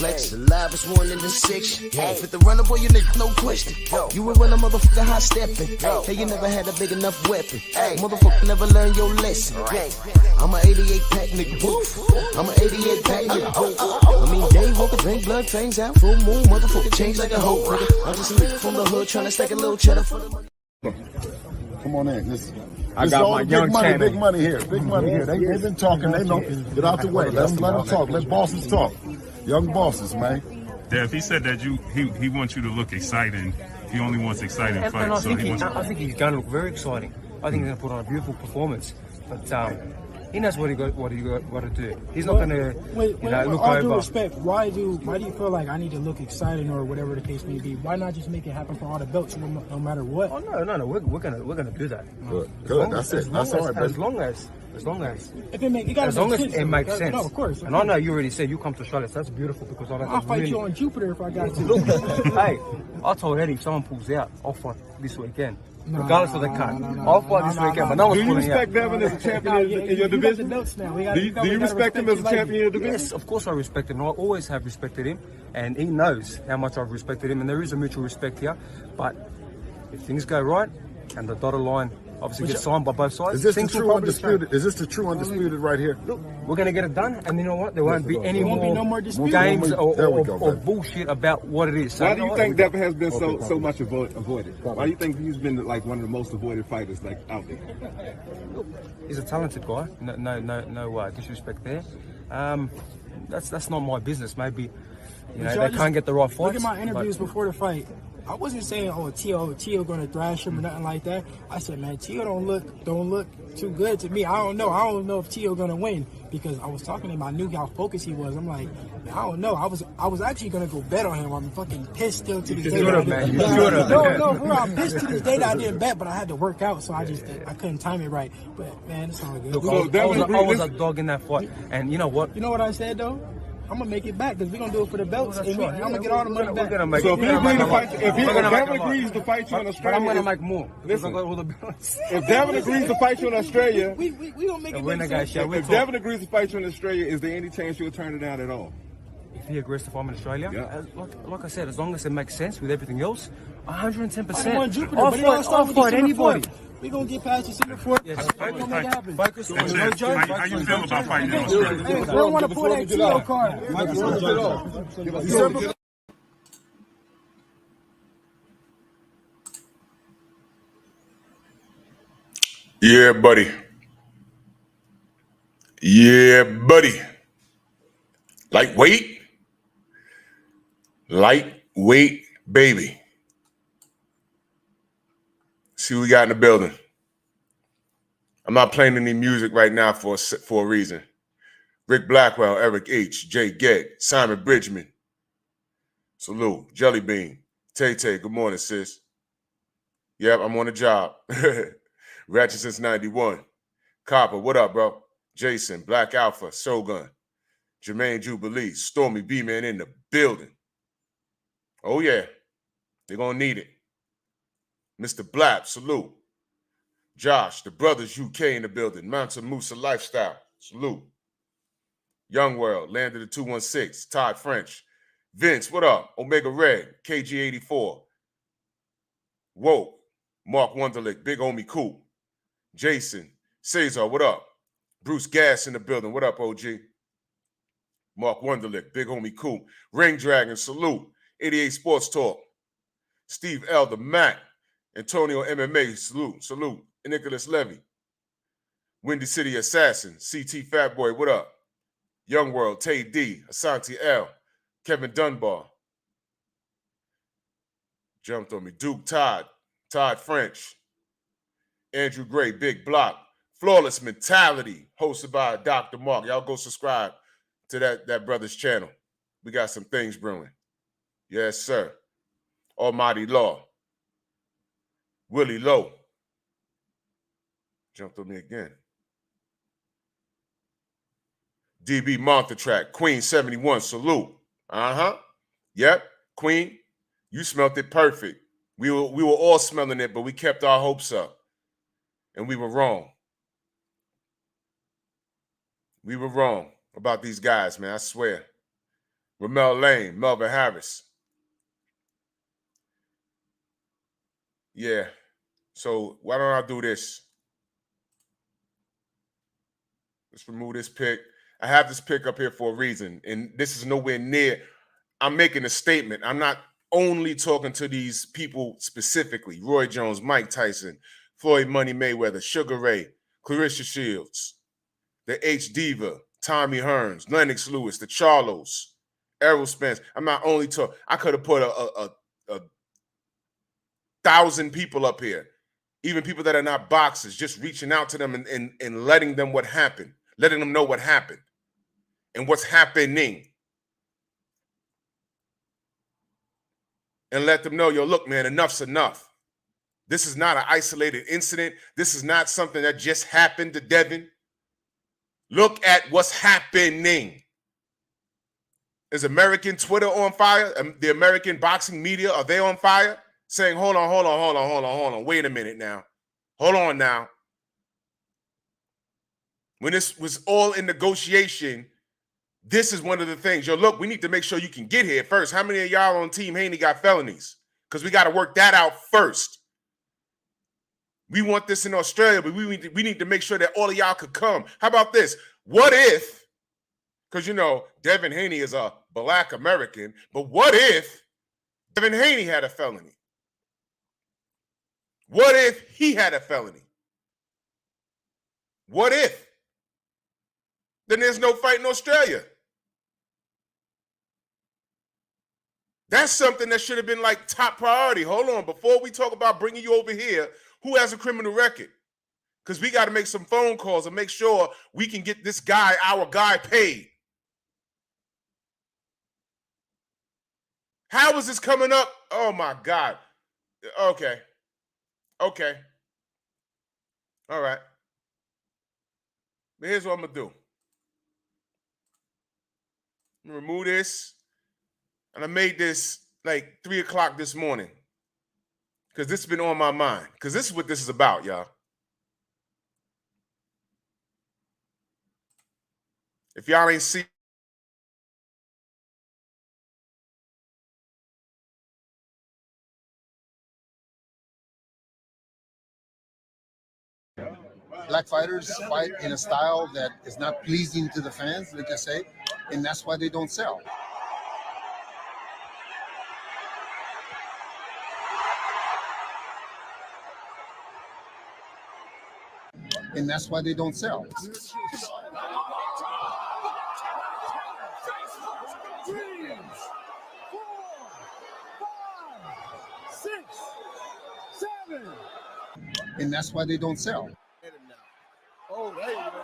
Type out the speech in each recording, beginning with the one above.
Flex, the livest one in the section. With the runner, boy, you nigga, no question. You will run a motherfucker high stepping. Hey, you never had a big enough weapon. Motherfucker never learned your lesson. I'm an 88 pack nigga, woof. I'm an 88 pack nigga, woof. I mean, day walker, drink blood, fangs out, full moon, motherfucker, change like a hoe, nigga. I'm just a nigga from the hood trying to stack a little cheddar for the money. Come on in. This got all my big young money, channel. big money here. Big money here. They've been talking. They know. Get out the way. Let them talk. Let bosses talk. Young bosses, man. Dev, he said that he wants you to look exciting. He only wants exciting fights. And I think he's going to look very exciting. I think he's going to put on a beautiful performance. But he knows what he got to do. He's not going to look all over. due respect, why do you feel like I need to look exciting or whatever the case may be? Why not just make it happen for all the belts no matter what? Oh no, we're gonna do that. Good. That's it. That's all right, As baby. long as If it makes sense. No, of course. And I know you already said you come to Charlotte, so that's beautiful because I'll fight you on Jupiter if I got to. Hey, I told Eddie if someone pulls out, I'll fight this weekend. Regardless of the cut. I'll fight this weekend, but no one's Do you pulling out. respect Devin as a champion in your division? Do you respect him as a champion in your division? Yes, of course I respect him. I always have respected him, and he knows how much I've respected him, and there is a mutual respect here. But if things go right, and the dotted line obviously gets signed by both sides. Is this the things will true probably undisputed? change. Is this the true undisputed right here? Look, we're going to get it done, and you know what? There won't be any no more dispute. games There we go, or baby. bullshit about what it is. So Why do you think that? Devin has been so much avoided? Why do you think he's been like one of the most avoided fighters like out there? He's a talented guy. No disrespect there. That's not my business. Maybe they can't get the right fights. Look at my interviews before the fight. I wasn't saying, Tio gonna thrash him or nothing like that. I said, man, Tio don't look too good to me. I don't know if Tio gonna win because I was talking to him. I knew how focused he was. I'm like, man, I don't know. I was actually gonna go bet on him. I'm fucking pissed still to this day. No, bro, I'm pissed to this day that I didn't bet, but I had to work out, so I couldn't time it right. But man, it's all good. Look, I was a dog in that fight, and you know what? You know what I said though? I'm gonna make it back because we're gonna do it for the belts, and I'm gonna get all the money back. So if Devin agrees to fight you in Australia, I'm gonna make more. Listen, all the belts. if Devin agrees to fight you in Australia, we gonna make it back. if Devin agrees to fight you in Australia, is there any chance you'll turn it down at all? If he agrees to fight in Australia, Yeah. like I said, as long as it makes sense with everything else, 110%. I want Jupiter, but it all starts with I'll fight December anybody. 4th. We gonna get past December 4th. Yes. We're gonna make it happen. Focus on no How joke. you feel about fighting in Australia? We don't want to pull that Tio card. Yeah, buddy. Yeah, buddy. Lightweight. Lightweight, baby. See what we got in the building. I'm not playing any music right now for a reason. Rick Blackwell, Eric H., Jay Gett, Simon Bridgman. Salute. Jelly Bean. Tay-Tay, good morning, sis. Yep, I'm on the job. Ratchet since 91. Copper, what up, bro? Jason, Black Alpha, Shogun, Jermaine Jubilee, Stormy B-Man in the building. Oh, yeah. They're going to need it. Mr. Blap, salute. Josh, the Brothers UK in the building. Mountain Musa Lifestyle, salute. Young World, Land of the 216, Todd French. Vince, what up? Omega Red, KG84. Woke, Mark Wunderlich, Big Homie Cool. Jason, Cesar, what up? Bruce Gass in the building. What up, OG? Mark Wunderlich, Big Homie Cool. Ring Dragon, salute. 88 Sports Talk. Steve Elder, Matt. Antonio MMA, salute. Nicholas Levy. Windy City Assassin. CT Fatboy, what up? Young World, Tay D. Asante L. Kevin Dunbar. Jumped on me. Duke Todd. Todd French. Andrew Gray, Big Block. Flawless Mentality, hosted by Dr. Mark. Y'all go subscribe to that brother's channel. We got some things brewing. Yes, sir. Almighty Law. Willie Lowe. Jumped on me again. DB Monster Track. Queen 71. Salute. Uh-huh. Yep. Queen, you smelt it perfect. We were all smelling it, but we kept our hopes up. And we were wrong. We were wrong about these guys, man. I swear. Ramel Lane, Melvin Harris. Yeah. So why don't I do this? Let's remove this pick. I have this pick up here for a reason, and this is nowhere near. I'm making a statement. I'm not only talking to these people specifically. Roy Jones, Mike Tyson, Floyd Money Mayweather, Sugar Ray, Clarissa Shields, the H Diva, Tommy Hearns, Lennox Lewis, the Charlos, Errol Spence. I'm not only talking. I could have put a 1,000 people up here, even people that are not boxers, just reaching out to them and letting them letting them know what happened and what's happening. And let them know, yo, look, man, enough's enough. This is not an isolated incident. This is not something that just happened to Devin. Look at what's happening. Is American Twitter on fire? The American boxing media, are they on fire? Saying, hold on. Wait a minute now. Hold on now. When this was all in negotiation, this is one of the things. Yo, look, we need to make sure you can get here first. How many of y'all on Team Haney got felonies? Because we got to work that out first. We want this in Australia, but we need to make sure that all of y'all could come. How about this? What if, because, you know, Devin Haney is a Black American, but what if Devin Haney had a felony? What if he had a felony? What if? Then there's no fight in Australia. That's something that should have been like top priority. Hold on, before we talk about bringing you over here, who has a criminal record? Because we got to make some phone calls and make sure we can get this guy, our guy, paid. How is this coming up? Oh, my God. Okay. All right. But here's what I'm going to do. I'm going to remove this. And I made this like 3 o'clock this morning because this has been on my mind, because this is what this is about, y'all. If y'all ain't see, Black fighters fight in a style that is not pleasing to the fans, let's just say, and that's why they don't sell. And that's why they don't sell. 3, 4, 5, 6, 7. And that's why they don't sell. Oh, there you go.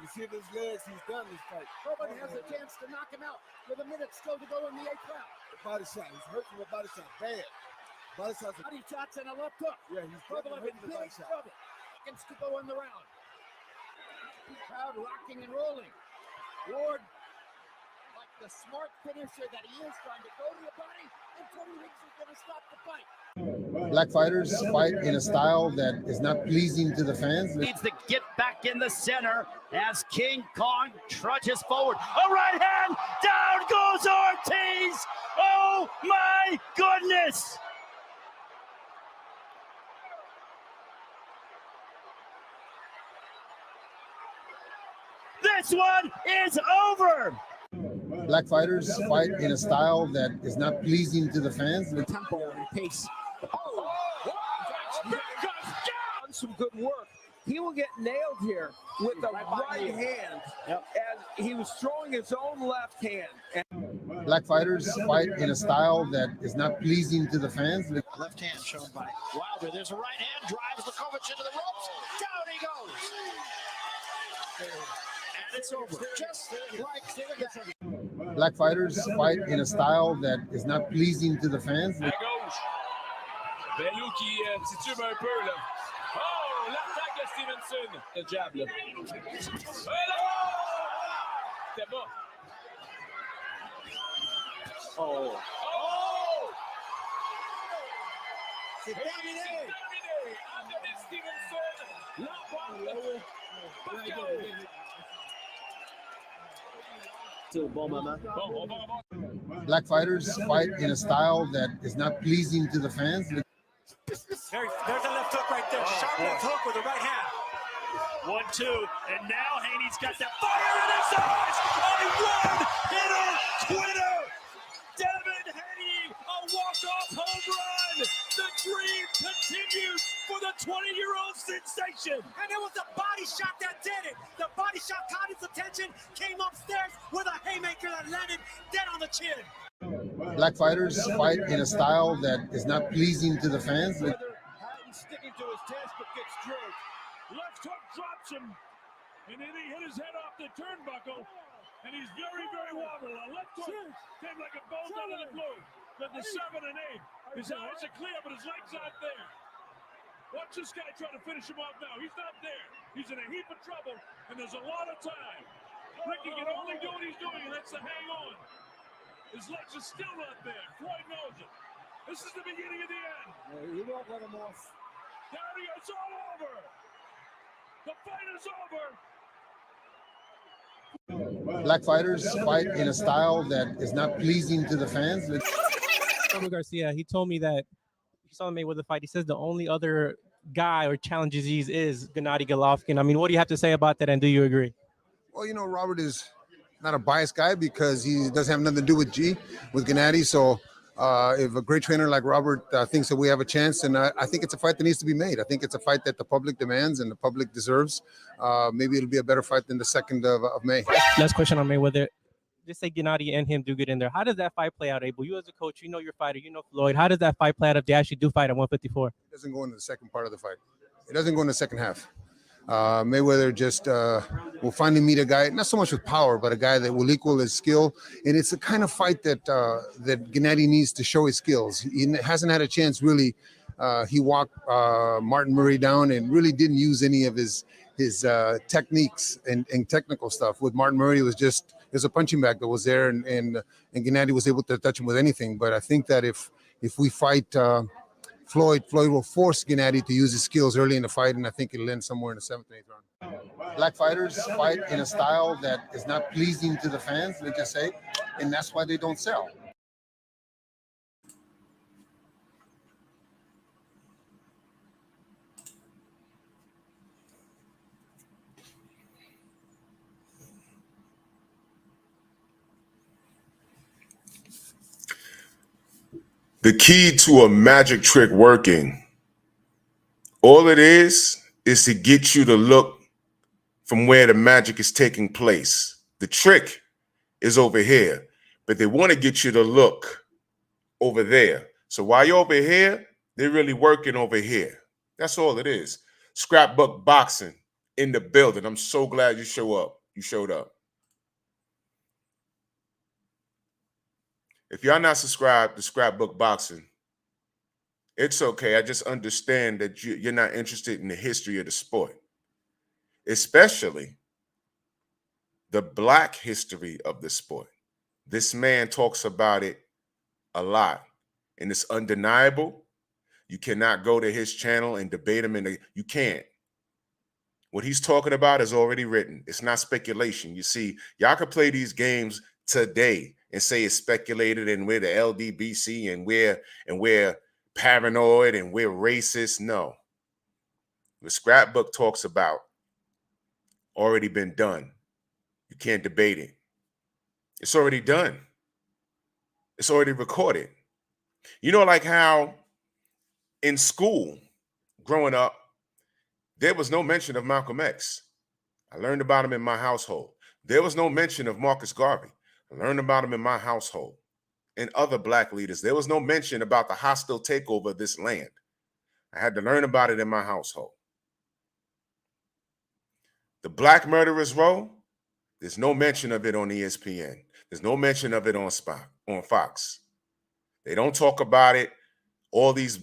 You see his legs, he's done this fight. Nobody has a chance to knock him out with a minute still to go in the 8th round. Body shot. He's hurt from a body shot. Bad. Body shots. Body shots and a left hook. Yeah, he's Trouble hurt in from the body big shot. trouble. Seconds to go in the round. Crowd rocking and rolling. Ward, like the smart finisher that he is, trying to go to the body until he thinks he's going to stop the fight. Black fighters fight in a style that is not pleasing to the fans. Needs to get back in the center as King Kong trudges forward. A right hand, down goes Ortiz. Oh my goodness. This one is over. Black fighters fight in a style that is not pleasing to the fans. Tempo and pace. Some good work. He will get nailed here with the right hand, and he was throwing his own left hand. Black fighters fight in a style that is not pleasing to the fans. Left hand shown by Wilder. There's a right hand, drives Lakovic into the ropes. Down he goes. And it's over. Just like that. black fighters fight in a style that is not pleasing to the fans. À gauche. Bellew qui titube un peu, là. Oh, l'attaque de Stevenson. Le jab, là. C'était bas. Oh. Oh! C'est terminé! Anthony Stevenson. L'emporte. Black fighters fight in a style that is not pleasing to the fans. There's a left hook right there. Sharp left hook with the right hand. 1-2, and now Haney's got that fire in his eyes. A one-hitter quitter. Devin Haney, a walk-off home run. The dream continues for the 20-year-old sensation. And it was a body shot that did it. The body shot caught his attention, came upstairs with a haymaker that landed dead on the chin. Black fighters fight in a style that is not pleasing to the fans. Sticking to his test, but gets drilled. Left hook drops him, and then he hit his head off the turnbuckle, and he's very, very wobbly. A left hook came like a bolt out of the blue. But the 7 and 8, his eyes are clear, but his legs aren't there. Watch this guy try to finish him off now. He's not there. He's in a heap of trouble, and there's a lot of time. Ricky can only do what he's doing, and that's to hang on. His legs are still not there. Floyd knows it. This is the beginning of the end. He won't let him off. There he is, all over. The fight is over. Black fighters fight in a style that is not pleasing to the fans. Robert Garcia, he told me that he saw Mayweather fight. He says the only other guy or challenges is Gennady Golovkin. I mean, what do you have to say about that, and do you agree? Well, you know, Robert is not a biased guy because he doesn't have nothing to do with Gennady. So if a great trainer like Robert thinks that we have a chance, and I think it's a fight that needs to be made. I think it's a fight that the public demands and the public deserves. Maybe it'll be a better fight than the 2nd of May. Last question on Mayweather. Just say Gennady and him do good in there. How does that fight play out, Abel? You as a coach, you know your fighter, you know Floyd. How does that fight play out if they actually do fight at 154? It doesn't go into the second part of the fight. It doesn't go in the second half. Mayweather just will finally meet a guy, not so much with power, but a guy that will equal his skill. And it's the kind of fight that that Gennady needs to show his skills. He hasn't had a chance, really. He walked Martin Murray down and really didn't use any of his techniques and technical stuff. With Martin Murray, it was a punching bag that was there, and Gennady was able to touch him with anything. But I think that if we fight Floyd will force Gennady to use his skills early in the fight, and I think it'll end somewhere in the 7th and 8th round. Black fighters fight in a style that is not pleasing to the fans, let's just say, and that's why they don't sell. The key to a magic trick working, all it is to get you to look from where the magic is taking place. The trick is over here, but they want to get you to look over there. So while you're over here, they're really working over here. That's all it is. Scrapbook Boxing in the building. I'm so glad you showed up. If y'all not subscribed to Scrapbook Boxing, it's okay. I just understand that you're not interested in the history of the sport, especially the Black history of the sport. This man talks about it a lot, and it's undeniable. You cannot go to his channel and debate him. You can't. What he's talking about is already written. It's not speculation. You see, y'all can play these games today and say it's speculated and we're the LDBC and we're paranoid and we're racist. No. The Scrapbook talks about already been done. You can't debate it. It's already done. It's already recorded. You know, like how in school growing up, there was no mention of Malcolm X. I learned about him in my household. There was no mention of Marcus Garvey. I learned about him in my household and other Black leaders. There was no mention about the hostile takeover of this land. I had to learn about it in my household. The Black Murderers Row, there's no mention of it on ESPN. There's no mention of it on Fox. They don't talk about it. All these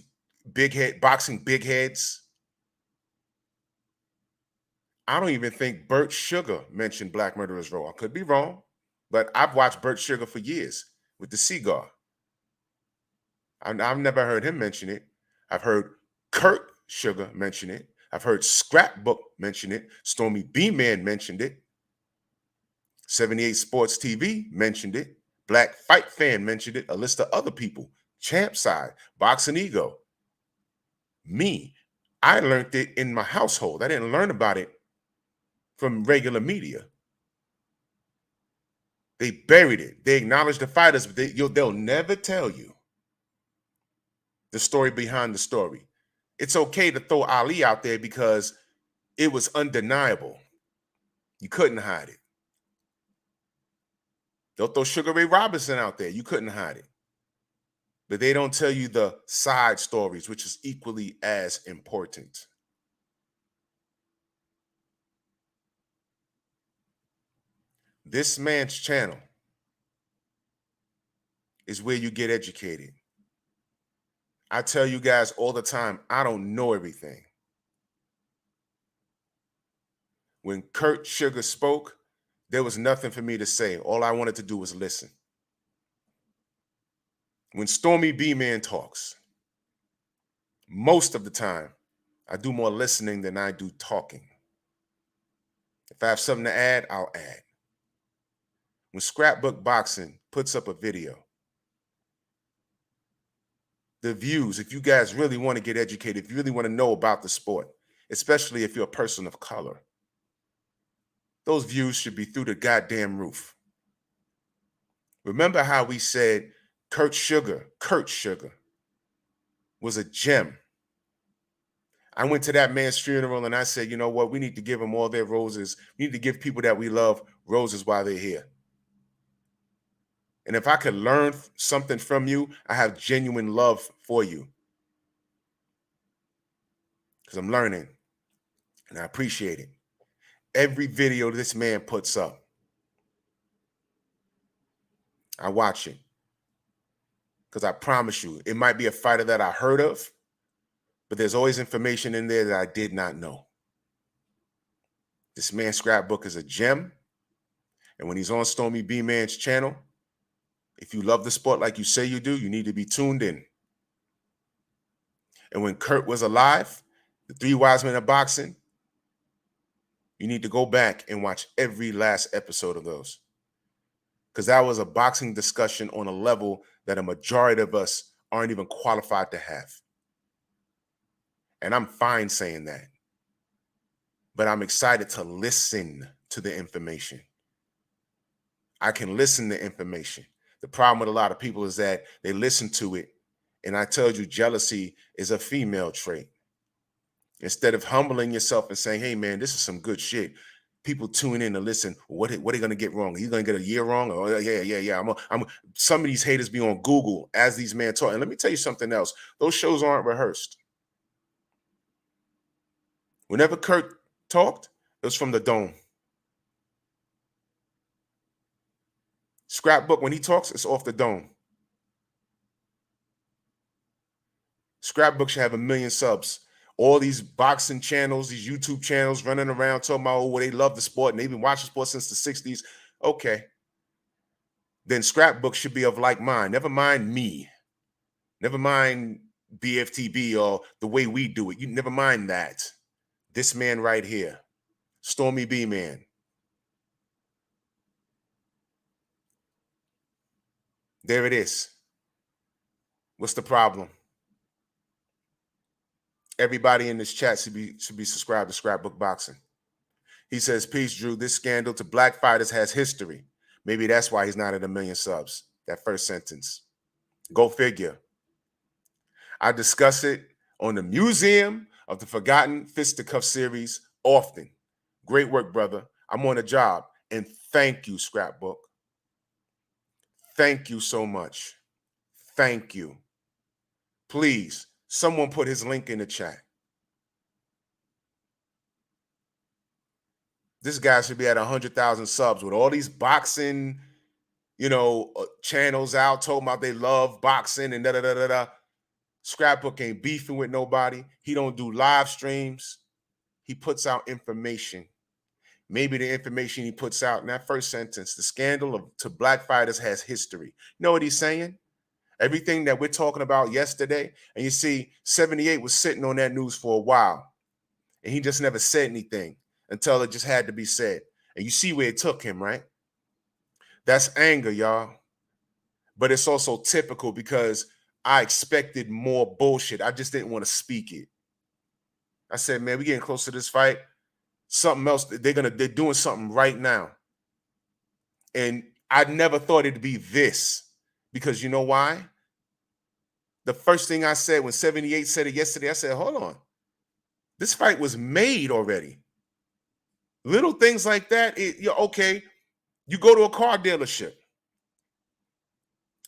boxing big heads. I don't even think Burt Sugar mentioned Black Murderers Row. I could be wrong, but I've watched Burt Sugar for years with the cigar. I've never heard him mention it. I've heard Kurt Sugar mention it. I've heard Scrapbook mention it. Stormy B-Man mentioned it. 78 Sports TV mentioned it. Black Fight Fan mentioned it. A list of other people. Champ Side, Boxing Ego. Me, I learned it in my household. I didn't learn about it from regular media. They buried it. They acknowledged the fighters, but they'll never tell you the story behind the story. It's okay to throw Ali out there because it was undeniable. You couldn't hide it. They'll throw Sugar Ray Robinson out there. You couldn't hide it. But they don't tell you the side stories, which is equally as important. This man's channel is where you get educated. I tell you guys all the time, I don't know everything. When Kurt Sugar spoke, there was nothing for me to say. All I wanted to do was listen. When Stormy B-Man talks, most of the time, I do more listening than I do talking. If I have something to add, I'll add. When Scrapbook Boxing puts up a video, the views, if you guys really want to get educated, if you really want to know about the sport, especially if you're a person of color, those views should be through the goddamn roof. Remember how we said Kurt Sugar was a gem. I went to that man's funeral and I said, you know what? We need to give them all their roses. We need to give people that we love roses while they're here. And if I could learn something from you, I have genuine love for you. Because I'm learning and I appreciate it. Every video this man puts up, I watch it. Because I promise you, it might be a fighter that I heard of, but there's always information in there that I did not know. This man's Scrapbook is a gem. And when he's on Stormy B-Man's channel, if you love the sport like you say you do, you need to be tuned in. And when Kurt was alive, the Three Wise Men of Boxing, you need to go back and watch every last episode of those. Because that was a boxing discussion on a level that a majority of us aren't even qualified to have. And I'm fine saying that. But I'm excited to listen to the information. I can listen to information. The problem with a lot of people is that they listen to it, and I told you jealousy is a female trait. Instead of humbling yourself and saying, hey, man, this is some good shit, people tune in to listen. What are they going to get wrong? Are you going to get a year wrong? Oh, yeah. Some of these haters be on Google as these men talk. And let me tell you something else. Those shows aren't rehearsed. Whenever Kurt talked, it was from the dome. Scrapbook, when he talks, it's off the dome. Scrapbook should have 1 million subs. All these boxing channels, these YouTube channels running around talking about, oh, well, they love the sport and they've been watching sports since the 60s. Okay. Then Scrapbook should be of like mind. Never mind me. Never mind BFTB or the way we do it. You never mind that. This man right here, Stormy B-Man. There it is. What's the problem? Everybody in this chat should be subscribed to Scrapbook Boxing. He says, peace, Drew. This scandal to black fighters has history. Maybe that's why he's not at 1 million subs. That first sentence. Go figure. I discuss it on the Museum of the Forgotten Fisticuff series often. Great work, brother. I'm on a job. And thank you, Scrapbook. Thank you so much. Thank you. Please, someone put his link in the chat. This guy should be at 100,000 subs with all these boxing channels out talking about they love boxing and da-da-da-da-da. Scrapbook ain't beefing with nobody. He don't do live streams. He puts out information. Maybe the information he puts out in that first sentence, the scandal to black fighters has history. You know what he's saying? Everything that we're talking about yesterday, and you see 78 was sitting on that news for a while, and he just never said anything until it just had to be said. And you see where it took him, right? That's anger, y'all. But it's also typical because I expected more bullshit. I just didn't want to speak it. I said, man, we getting close to this fight. Something else, they're doing something right now. And I never thought it'd be this. Because you know why? The first thing I said when 78 said it yesterday, I said, hold on. This fight was made already. Little things like that, you're okay. You go to a car dealership.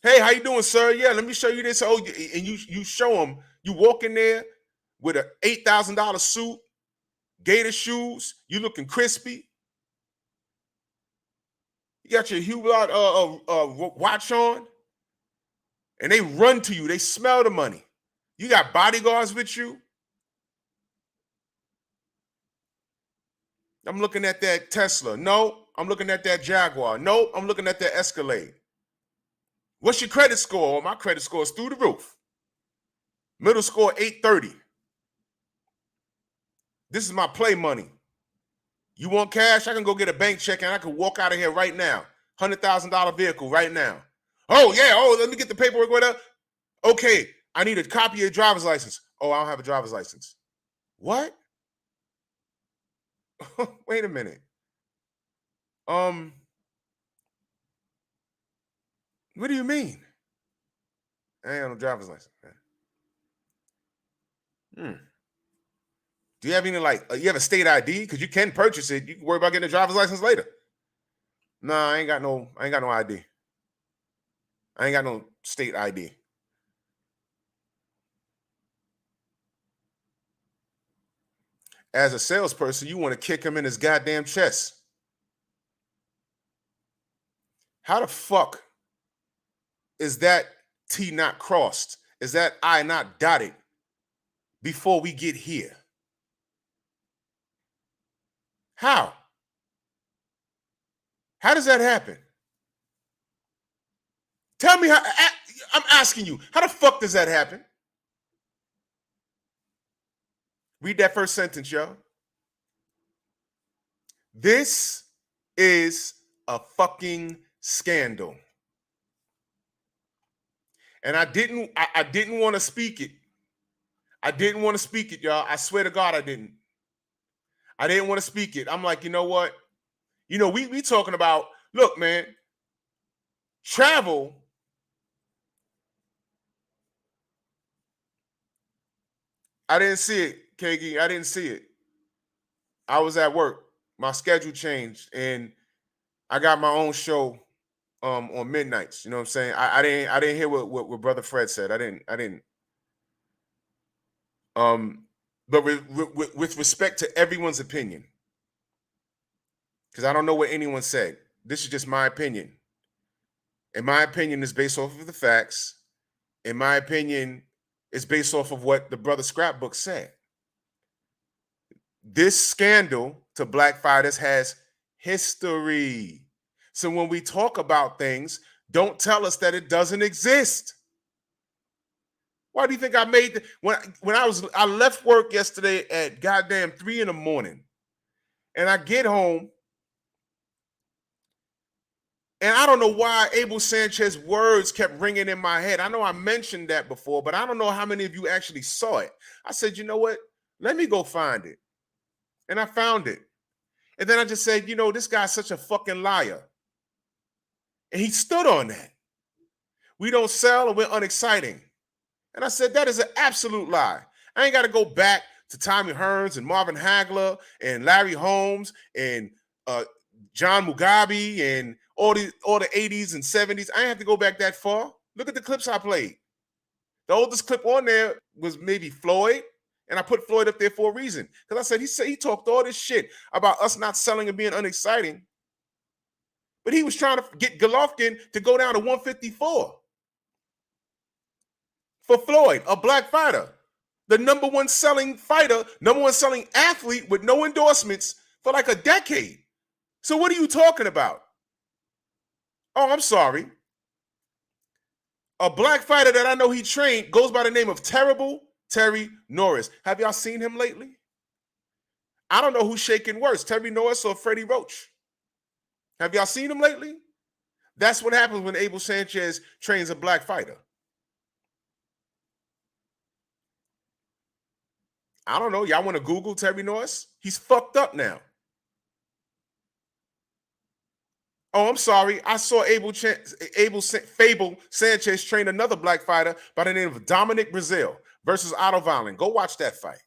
Hey, how you doing, sir? Yeah, let me show you this. Oh, and you show them. You walk in there with an $8,000 suit, gator shoes. You looking crispy. You got your Hublot watch on. And they run to you. They smell the money. You got bodyguards with you. I'm looking at that Tesla. No, I'm looking at that Jaguar. No, I'm looking at that Escalade. What's your credit score? Oh, my credit score is through the roof. Middle score 830. This is my play money. You want cash? I can go get a bank check and I can walk out of here right now. $100,000 vehicle right now. Oh, yeah. Oh, let me get the paperwork. Whatever. Okay, I need a copy of your driver's license. Oh, I don't have a driver's license. What? Wait a minute. What do you mean? I ain't got no driver's license, man. Do you have any, you have a state ID? Because you can purchase it. You can worry about getting a driver's license later. No, I ain't got no ID. I ain't got no state ID. As a salesperson, you want to kick him in his goddamn chest. How the fuck is that T not crossed? Is that I not dotted before we get here? How? How does that happen? Tell me how. I'm asking you, how the fuck does that happen? Read that first sentence, y'all. This is a fucking scandal. And I didn't want to speak it. I didn't want to speak it, y'all. I swear to God I didn't. I didn't want to speak it. I'm like, you know what? We talking about, look, man, travel. I didn't see it, KG. I didn't see it. I was at work. My schedule changed, and I got my own show on midnights. You know what I'm saying? I didn't hear what Brother Fred said. I didn't. But with respect to everyone's opinion, because I don't know what anyone said. This is just my opinion. And my opinion is based off of the facts. And my opinion is based off of what the Brother Scrapbook said. This scandal to black fighters has history. So when we talk about things, don't tell us that it doesn't exist. Why do you think I made when I left work yesterday at goddamn 3 a.m. and I get home and I don't know why Abel Sanchez's words kept ringing in my head. I know I mentioned that before, but I don't know how many of you actually saw it. I said, you know what? Let me go find it. And I found it. And then I just said, this guy's such a fucking liar. And he stood on that. We don't sell and we're unexciting. And I said, that is an absolute lie. I ain't got to go back to Tommy Hearns and Marvin Hagler and Larry Holmes and John Mugabe and all the 80s and 70s. I ain't have to go back that far. Look at the clips I played. The oldest clip on there was maybe Floyd, and I put Floyd up there for a reason. Because I said he talked all this shit about us not selling and being unexciting. But he was trying to get Golovkin to go down to 154 for Floyd, a black fighter, the number one selling fighter, number one selling athlete with no endorsements for like a decade. So what are you talking about? Oh, I'm sorry. A black fighter that I know he trained goes by the name of Terrible Terry Norris. Have y'all seen him lately? I don't know who's shaking worse, Terry Norris or Freddie Roach. Have y'all seen him lately? That's what happens when Abel Sanchez trains a black fighter. I don't know. Y'all want to Google Terry Norris? He's fucked up now. Oh, I'm sorry. I saw Fable Sanchez train another black fighter by the name of Dominic Brazil versus Otto Wallin. Go watch that fight.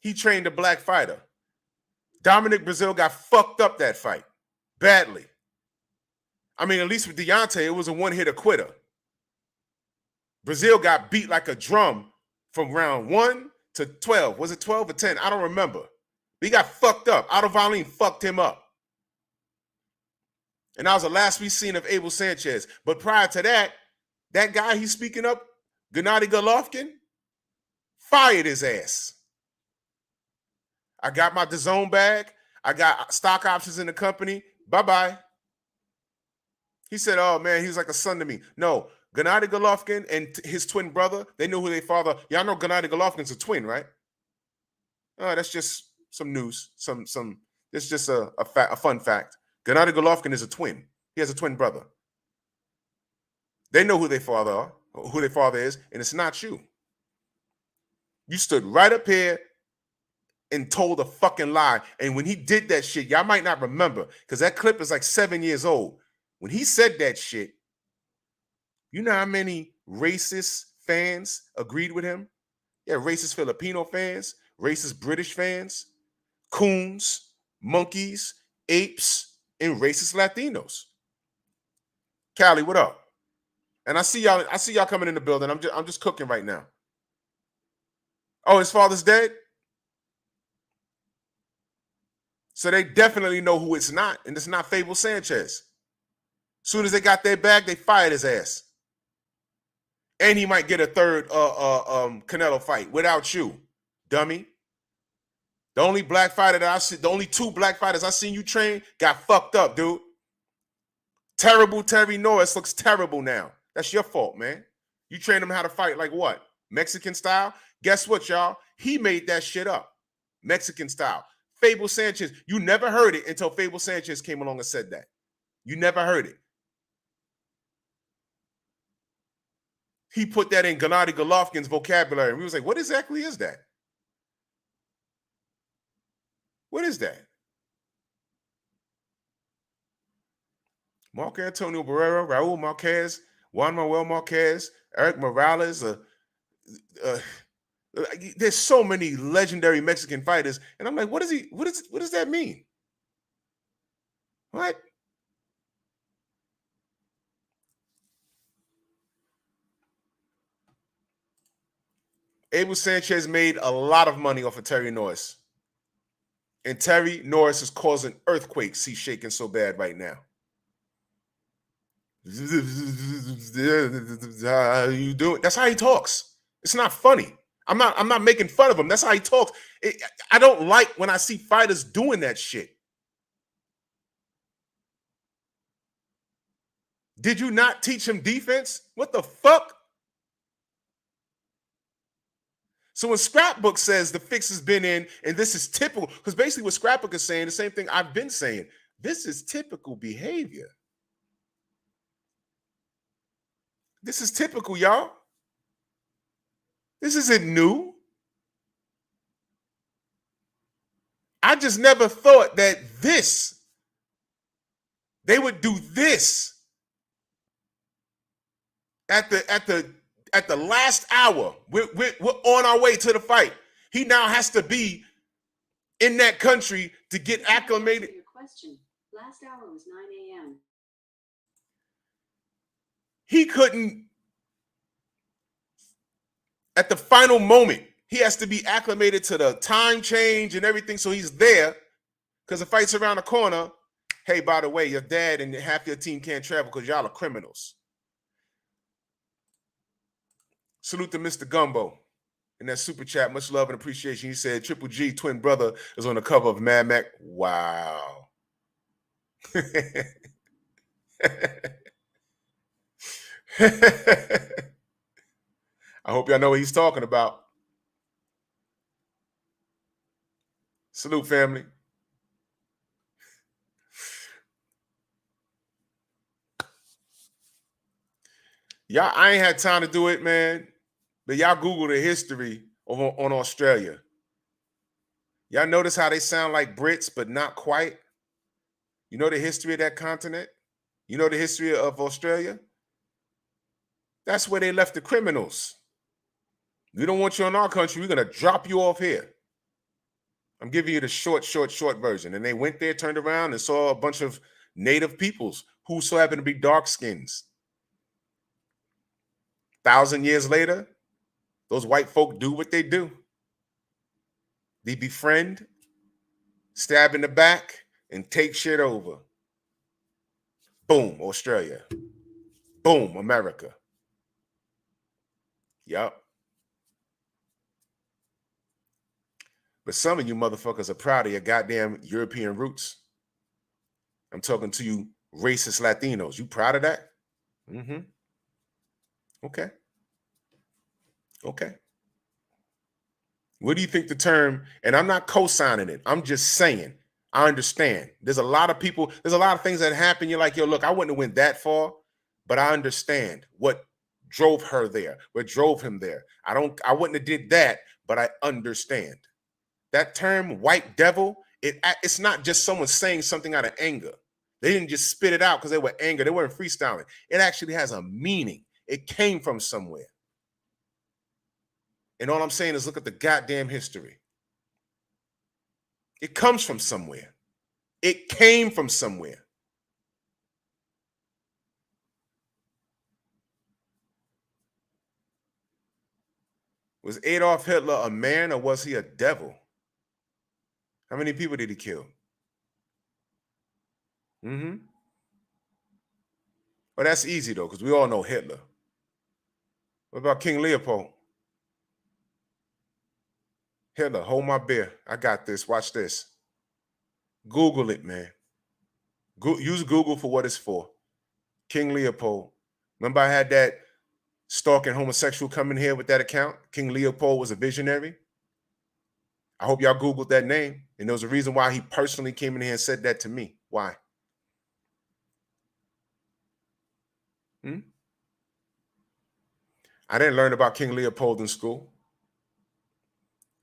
He trained a black fighter. Dominic Brazil got fucked up that fight badly. I mean, at least with Deontay, it was a one-hitter quitter. Brazil got beat like a drum from round 1 to 12. Was it 12 or 10? I don't remember. But he got fucked up. Otto Wallin fucked him up. And that was the last we seen of Abel Sanchez. But prior to that, that guy he's speaking of, Gennady Golovkin, fired his ass. I got my DAZN bag. I got stock options in the company. Bye-bye. He said, oh, man, he's like a son to me. No, Gennady Golovkin and his twin brother, they know who their father. Y'all know Gennady Golovkin's a twin, right? Oh, that's just some news. It's just a fun fact. Gennady Golovkin is a twin. He has a twin brother. They know who their father is, and it's not you. You stood right up here and told a fucking lie. And when he did that shit, y'all might not remember, because that clip is like 7 years old. When he said that shit, you know how many racist fans agreed with him? Yeah, racist Filipino fans, racist British fans, coons, monkeys, apes, and racist Latinos. Callie, what up? And I see y'all coming in the building. I'm just cooking right now. Oh, his father's dead? So they definitely know who it's not, and it's not Fable Sanchez. Soon as they got their bag, they fired his ass. And he might get a third Canelo fight without you, dummy. The only black fighter that I see, the only two black fighters I seen you train got fucked up, dude. Terrible Terry Norris looks terrible now. That's your fault, man. You trained him how to fight like what? Mexican style? Guess what, y'all? He made that shit up. Mexican style. Fable Sanchez, you never heard it until Fable Sanchez came along and said that. You never heard it. He put that in Gennady Golovkin's vocabulary. And we was like, what exactly is that? What is that? Marco Antonio Barrera, Raul Marquez, Juan Manuel Marquez, Eric Morales. There's so many legendary Mexican fighters, and I'm like, what does that mean? What? Abel Sanchez made a lot of money off of Terry Norris. And Terry Norris is causing earthquakes. He's shaking so bad right now. How you doing? That's how he talks. It's not funny. I'm not making fun of him. That's how he talks. I don't like when I see fighters doing that shit. Did you not teach him defense? What the fuck? So when Scrapbook says the fix has been in, and this is typical, because basically what Scrapbook is saying, the same thing I've been saying, this is typical behavior. This is typical, y'all. This isn't new. I just never thought that they would do this at the last hour. We're on our way to the fight. He now has to be in that country to get acclimated. Your question. Last hour was 9 a.m. He couldn't, at the final moment, he has to be acclimated to the time change and everything. So he's there because the fight's around the corner, Hey, by the way, your dad and half your team can't travel because y'all are criminals. Salute to Mr. Gumbo in that super chat. Much love and appreciation. He said Triple G, twin brother, is on the cover of Mad Max. Wow. I hope y'all know what he's talking about. Salute, family. Y'all, I ain't had time to do it, man. But y'all Google the history on Australia. Y'all notice how they sound like Brits, but not quite? You know the history of that continent? You know the history of Australia? That's where they left the criminals. We don't want you in our country. We're going to drop you off here. I'm giving you the short version. And they went there, turned around, and saw a bunch of native peoples who so happen to be dark skins. 1,000 years later, those white folk do what they do. They befriend, stab in the back, and take shit over. Boom, Australia. Boom, America. Yup. But some of you motherfuckers are proud of your goddamn European roots. I'm talking to you racist Latinos. You proud of that? Mm-hmm. Okay. Okay. What do you think the term, and I'm not co-signing it, I'm just saying, I understand. There's a lot of people, there's a lot of things that happen. You're like, yo, look, I wouldn't have went that far, but I understand what drove her there, what drove him there. I wouldn't have did that, but I understand. That term, white devil, it's not just someone saying something out of anger. They didn't just spit it out because they were angry. They weren't freestyling. It actually has a meaning. It came from somewhere. And all I'm saying is look at the goddamn history. It comes from somewhere. It came from somewhere. Was Adolf Hitler a man or was he a devil? How many people did he kill? Mm-hmm. Well, that's easy, though, because we all know Hitler. What about King Leopold? Hitler, hold my beer. I got this. Watch this. Google it, man. Use Google for what it's for. King Leopold. Remember I had that stalking homosexual come in here with that account? King Leopold was a visionary. I hope y'all Googled that name. And there was a reason why he personally came in here and said that to me. Why? I didn't learn about King Leopold in school.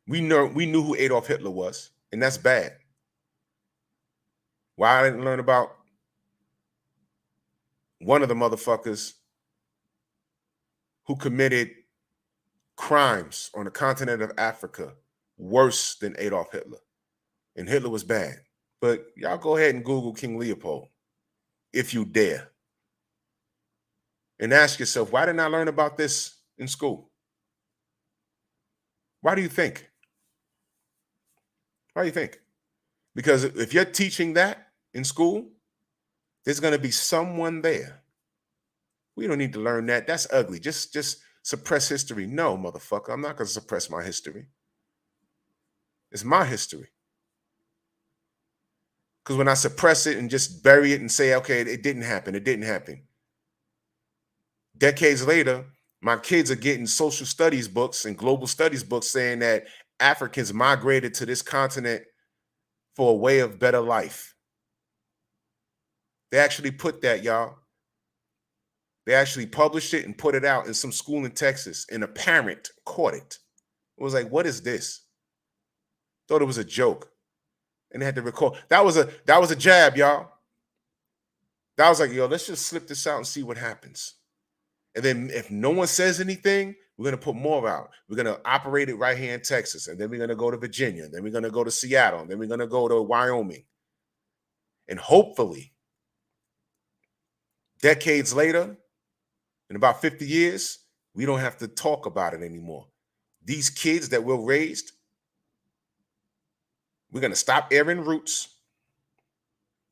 We knew who Adolf Hitler was, and that's bad. Why I didn't learn about one of the motherfuckers who committed crimes on the continent of Africa worse than Adolf Hitler. And Hitler was bad. But y'all go ahead and Google King Leopold if you dare. And ask yourself, why didn't I learn about this in school? Why do you think? Why do you think? Because if you're teaching that in school, there's going to be someone there. We don't need to learn that. That's ugly. Just suppress history. No, motherfucker. I'm not going to suppress my history. It's my history. Because when I suppress it and just bury it and say, okay, it didn't happen. It didn't happen. Decades later, my kids are getting social studies books and global studies books saying that Africans migrated to this continent for a way of better life. They actually put that, y'all. They actually published it and put it out in some school in Texas, and a parent caught it. It was like, what is this? Thought it was a joke. And they had to record. That was a jab, y'all. That was like, yo, let's just slip this out and see what happens. And then if no one says anything, we're going to put more out. We're going to operate it right here in Texas. And then we're going to go to Virginia. Then we're going to go to Seattle. And then we're going to go to Wyoming. And hopefully, decades later, in about 50 years, we don't have to talk about it anymore. These kids that we're raised, we're going to stop airing roots.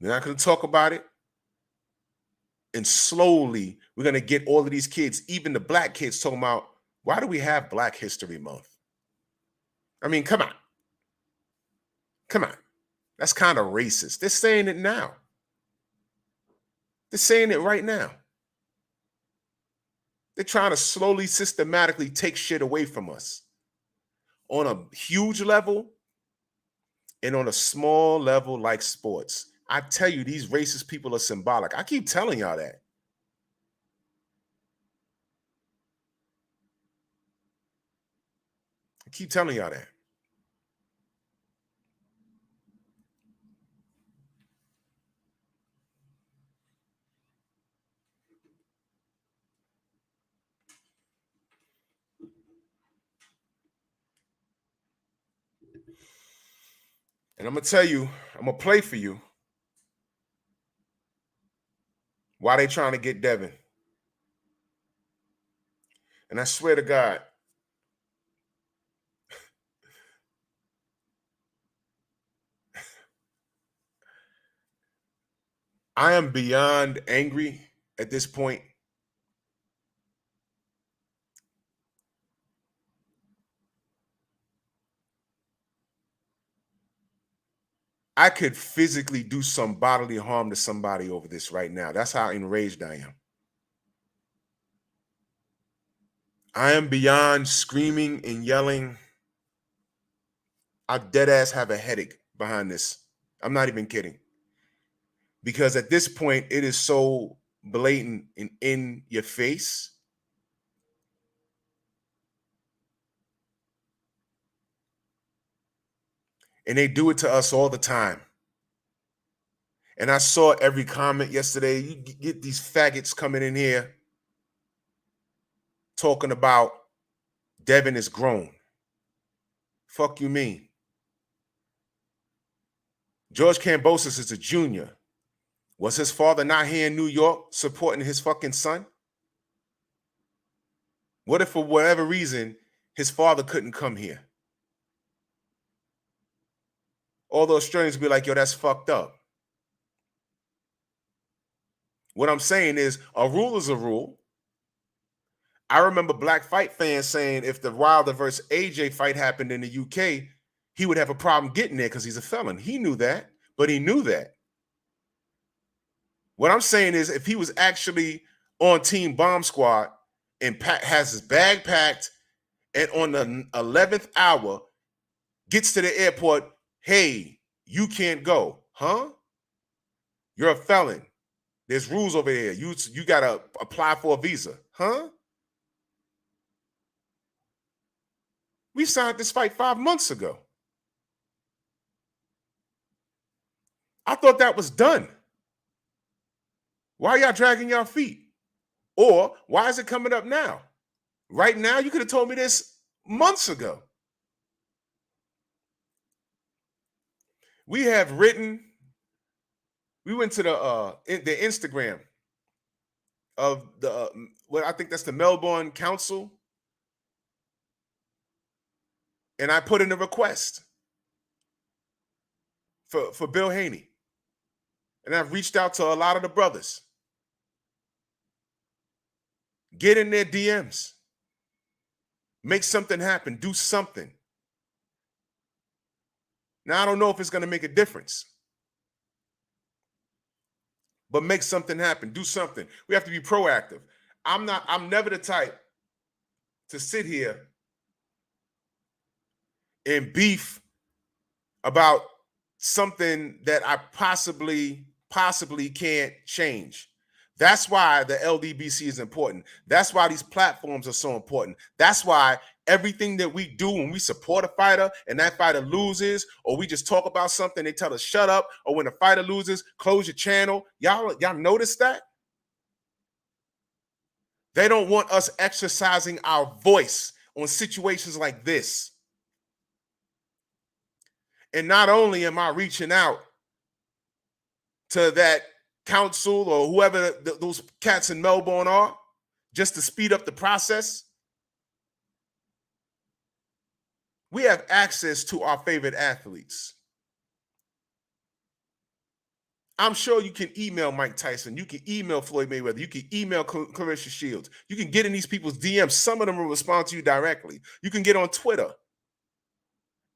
We're not going to talk about it. And slowly, we're going to get all of these kids, even the black kids, talking about, why do we have Black History Month? I mean, come on. Come on. That's kind of racist. They're saying it now. They're saying it right now. They're trying to slowly, systematically take shit away from us on a huge level and on a small level like sports. I tell you, these racist people are symbolic. I keep telling y'all that. I keep telling y'all that. And I'm going to tell you, I'm going to play for you why they trying to get Devin. And I swear to God, I am beyond angry at this point. I could physically do some bodily harm to somebody over this right now. That's how enraged I am. I am beyond screaming and yelling. I dead ass have a headache behind this. I'm not even kidding. Because at this point, it is so blatant and in your face. And they do it to us all the time. And I saw every comment yesterday. You get these faggots coming in here talking about Devin is grown. Fuck you mean? George Kambozo is a junior. Was his father not here in New York supporting his fucking son? What if for whatever reason his father couldn't come here? All those Australians be like, yo, that's fucked up. What I'm saying is a rule is a rule. I remember black fight fans saying if the Wilder versus AJ fight happened in the UK, he would have a problem getting there because he's a felon. He knew that, but he knew that. What I'm saying is if he was actually on Team Bomb Squad and has his bag packed and on the 11th hour gets to the airport, hey, you can't go. Huh? You're a felon. There's rules over here. You got to apply for a visa. Huh? We signed this fight 5 months ago. I thought that was done. Why are y'all dragging y'all feet? Or why is it coming up now? Right now, you could have told me this months ago. We have written, we went to the Instagram of the, I think that's the Melbourne Council. And I put in a request for Bill Haney. And I've reached out to a lot of the brothers. Get in their DMs. Make something happen. Do something. Now, I don't know if it's going to make a difference. But make something happen. Do something. We have to be proactive. I'm never the type to sit here and beef about something that I possibly can't change. That's why the LDBC is important. That's why these platforms are so important. That's why everything that we do when we support a fighter and that fighter loses, or we just talk about something, they tell us shut up, or when a fighter loses, close your channel. Y'all notice that? They don't want us exercising our voice on situations like this. And not only am I reaching out to that council or whoever those cats in Melbourne are, just to speed up the process, we have access to our favorite athletes. I'm sure you can email Mike Tyson. You can email Floyd Mayweather. You can email Clarissa Shields. You can get in these people's DMs. Some of them will respond to you directly. You can get on Twitter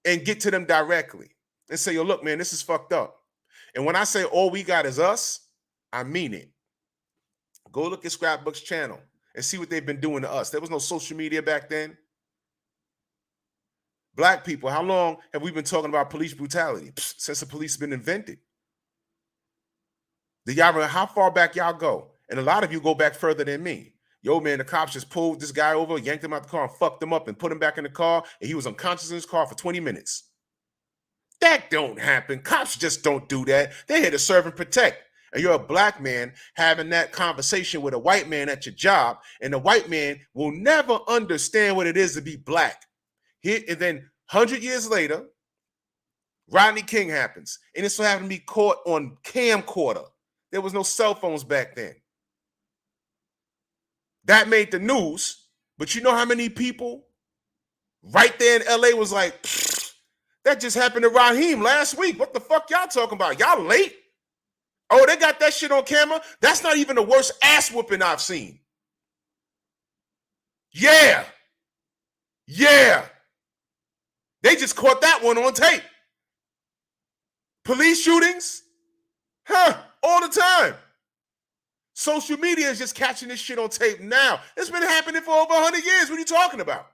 and get to them directly and say, yo, look, man, this is fucked up. And when I say all we got is us, I mean it. Go look at Scrapbook's channel and see what they've been doing to us. There was no social media back then. Black people, how long have we been talking about police brutality? Since the police have been invented. How far back y'all go? And a lot of you go back further than me. Yo, man, the cops just pulled this guy over, yanked him out the car and fucked him up and put him back in the car, and he was unconscious in his car for 20 minutes. That don't happen. Cops just don't do that. They're here to serve and protect. And you're a black man having that conversation with a white man at your job, and the white man will never understand what it is to be black. And then 100 years later, Rodney King happens, and it's so happened to be caught on camcorder. There was no cell phones back then. That made the news, but you know how many people right there in LA was like, that just happened to Raheem last week. What the fuck y'all talking about? Y'all late? Oh, they got that shit on camera? That's not even the worst ass whooping I've seen. Yeah. Yeah. They just caught that one on tape. Police shootings? All the time. Social media is just catching this shit on tape now. It's been happening for over 100 years. What are you talking about?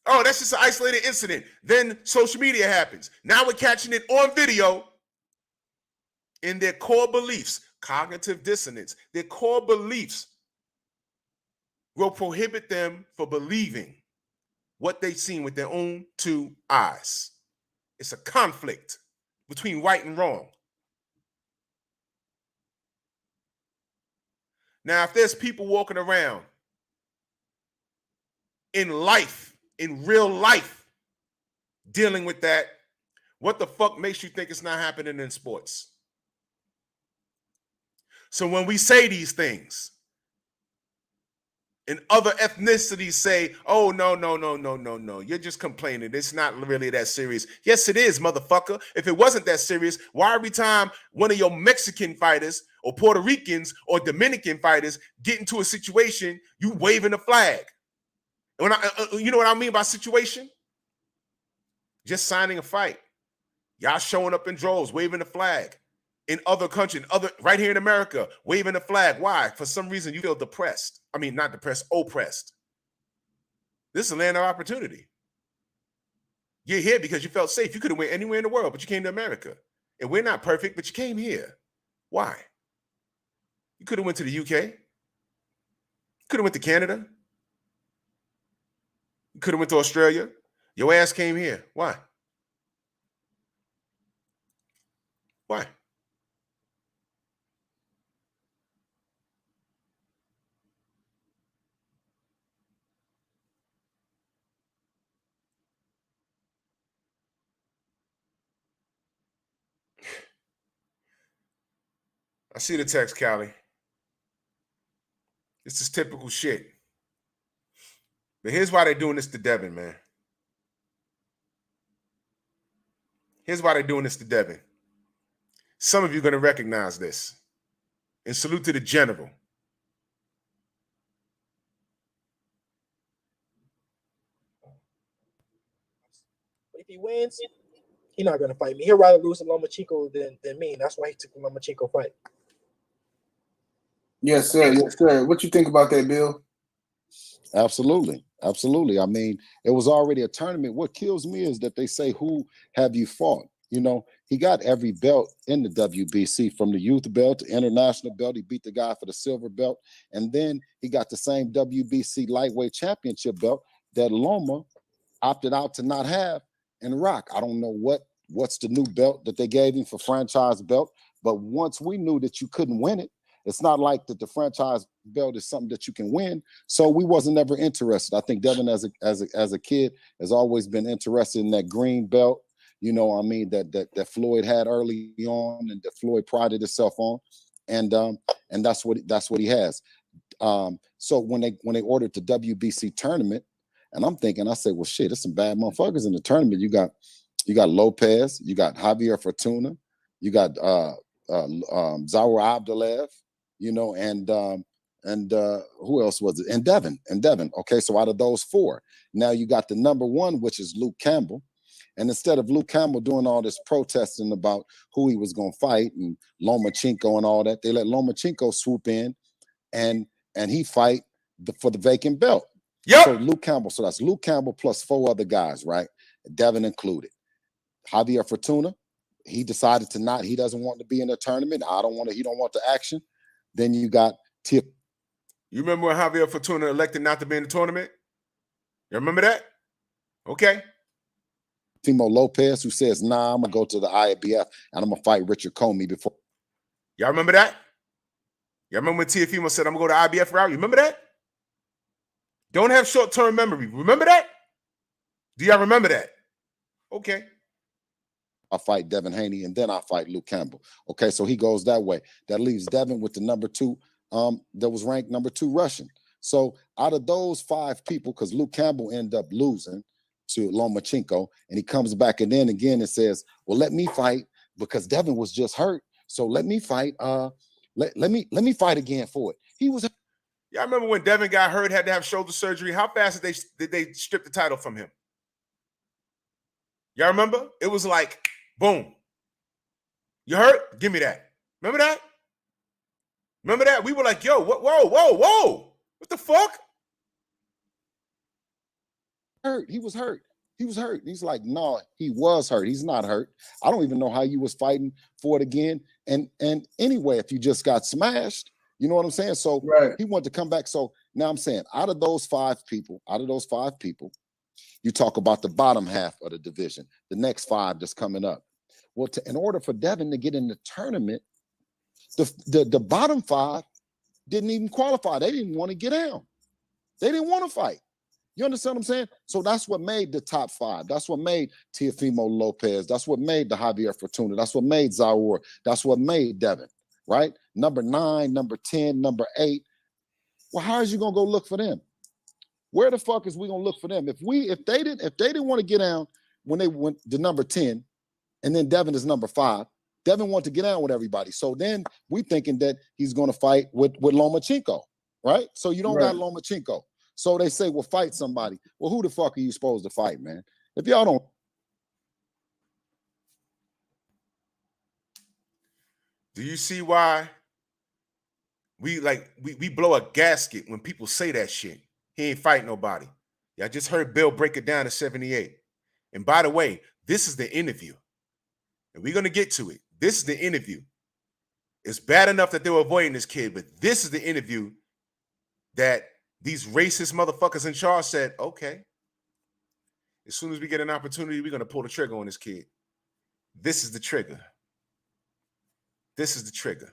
Oh, that's just an isolated incident. Then social media happens. Now we're catching it on video in their core beliefs. Cognitive dissonance. Their core beliefs will prohibit them from believing what they've seen with their own two eyes. It's a conflict between right and wrong. Now, if there's people walking around in life, in real life, dealing with that, what the fuck makes you think it's not happening in sports? So when we say these things, and other ethnicities say, oh, no, you're just complaining. It's not really that serious. Yes, it is, motherfucker. If it wasn't that serious, why every time one of your Mexican fighters or Puerto Ricans or Dominican fighters get into a situation, you waving a flag? And you know what I mean by situation? Just signing a fight. Y'all showing up in droves, waving a flag. In other countries, right here in America, waving a flag. Why? For some reason, you feel depressed. I mean, not depressed, oppressed. This is a land of opportunity. You're here because you felt safe. You could have went anywhere in the world, but you came to America. And we're not perfect, but you came here. Why? You could have went to the UK. You could have went to Canada. You could have went to Australia. Your ass came here. Why? Why? I see the text, Callie. This is typical shit. But here's why they're doing this to Devin, man. Here's why they're doing this to Devin. Some of you are going to recognize this. And salute to the general. But if he wins, he's not going to fight me. He'd rather lose to Lomachenko than me. That's why he took the Lomachenko fight. Yes, sir. Yes, sir. What you think about that, Bill? Absolutely. Absolutely. I mean, it was already a tournament. What kills me is that they say, who have you fought? You know, he got every belt in the WBC, from the youth belt to international belt. He beat the guy for the silver belt. And then he got the same WBC lightweight championship belt that Loma opted out to not have and rock. I don't know what's the new belt that they gave him for franchise belt. But once we knew that you couldn't win it, it's not like that the franchise belt is something that you can win. So we wasn't ever interested. I think Devin, as a kid, has always been interested in that green belt. You know, I mean, that Floyd had early on, and that Floyd prided himself on, and that's what he has. So when they ordered the WBC tournament, and I'm thinking, I said, well, shit, there's some bad motherfuckers in the tournament. You got You got Lopez. You got Javier Fortuna. You got Zaur Abdulaev. You know, and who else was it? And Devin. Okay, so out of those four, now you got the number one, which is Luke Campbell. And instead of Luke Campbell doing all this protesting about who he was going to fight and Lomachenko and all that, they let Lomachenko swoop in and he fight for the vacant belt. Yep. So Luke Campbell, so that's Luke Campbell plus four other guys, right? Devin included. Javier Fortuna, he decided to not, he doesn't want to be in the tournament. He don't want the action. Then you got Tip. You remember when Javier Fortuna elected not to be in the tournament? You remember that? Okay. Timo Lopez, who says, nah, I'm going to go to the IBF and I'm going to fight Richard Comey before. Y'all remember that? Y'all remember when Teofimo said, I'm going to go to IBF route? You remember that? Don't have short-term memory. Remember that? Do y'all remember that? Okay. I'll fight Devin Haney and then I'll fight Luke Campbell. Okay, so he goes that way. That leaves Devin with the number two, that was ranked number 2 Russian. So out of those 5 people, because Luke Campbell ended up losing to Lomachenko, and he comes back and then again and says, well, let me fight because Devin was just hurt. So let me fight. Let me fight again for it. He was. Y'all remember when Devin got hurt, had to have shoulder surgery? How fast did they strip the title from him? Y'all remember? It was like, boom. You hurt? Give me that. Remember that? Remember that? We were like, yo, whoa. What the fuck? Hurt. He was hurt. He's like, no, he was hurt. He's not hurt. I don't even know how you was fighting for it again. And anyway, if you just got smashed, you know what I'm saying? So he wanted to come back. So now I'm saying out of those 5 people, you talk about the bottom half of the division, the next 5 that's coming up. Well, in order for Devin to get in the tournament, the bottom 5 didn't even qualify. They didn't want to get down. They didn't want to fight. You understand what I'm saying? So that's what made the top 5. That's what made Teofimo Lopez. That's what made the Javier Fortuna. That's what made Zaur. That's what made Devin, right? Number 9, number 10, number 8. Well, how is you gonna go look for them? Where the fuck is we gonna look for them? If they didn't want to get down when they went to number 10, and then Devin is number 5. Devin wanted to get down with everybody. So then we thinking that he's gonna fight with Lomachenko, right? So you don't got Lomachenko. So they say, well, fight somebody. Well, who the fuck are you supposed to fight, man? If y'all don't. Do you see why we blow a gasket when people say that shit? He ain't fight nobody. Y'all just heard Bill break it down to 78. And by the way, this is the interview. And we're going to get to it. This is the interview. It's bad enough that they were avoiding this kid, but this is the interview that these racist motherfuckers in charge said, okay, as soon as we get an opportunity, we're going to pull the trigger on this kid. This is the trigger. This is the trigger.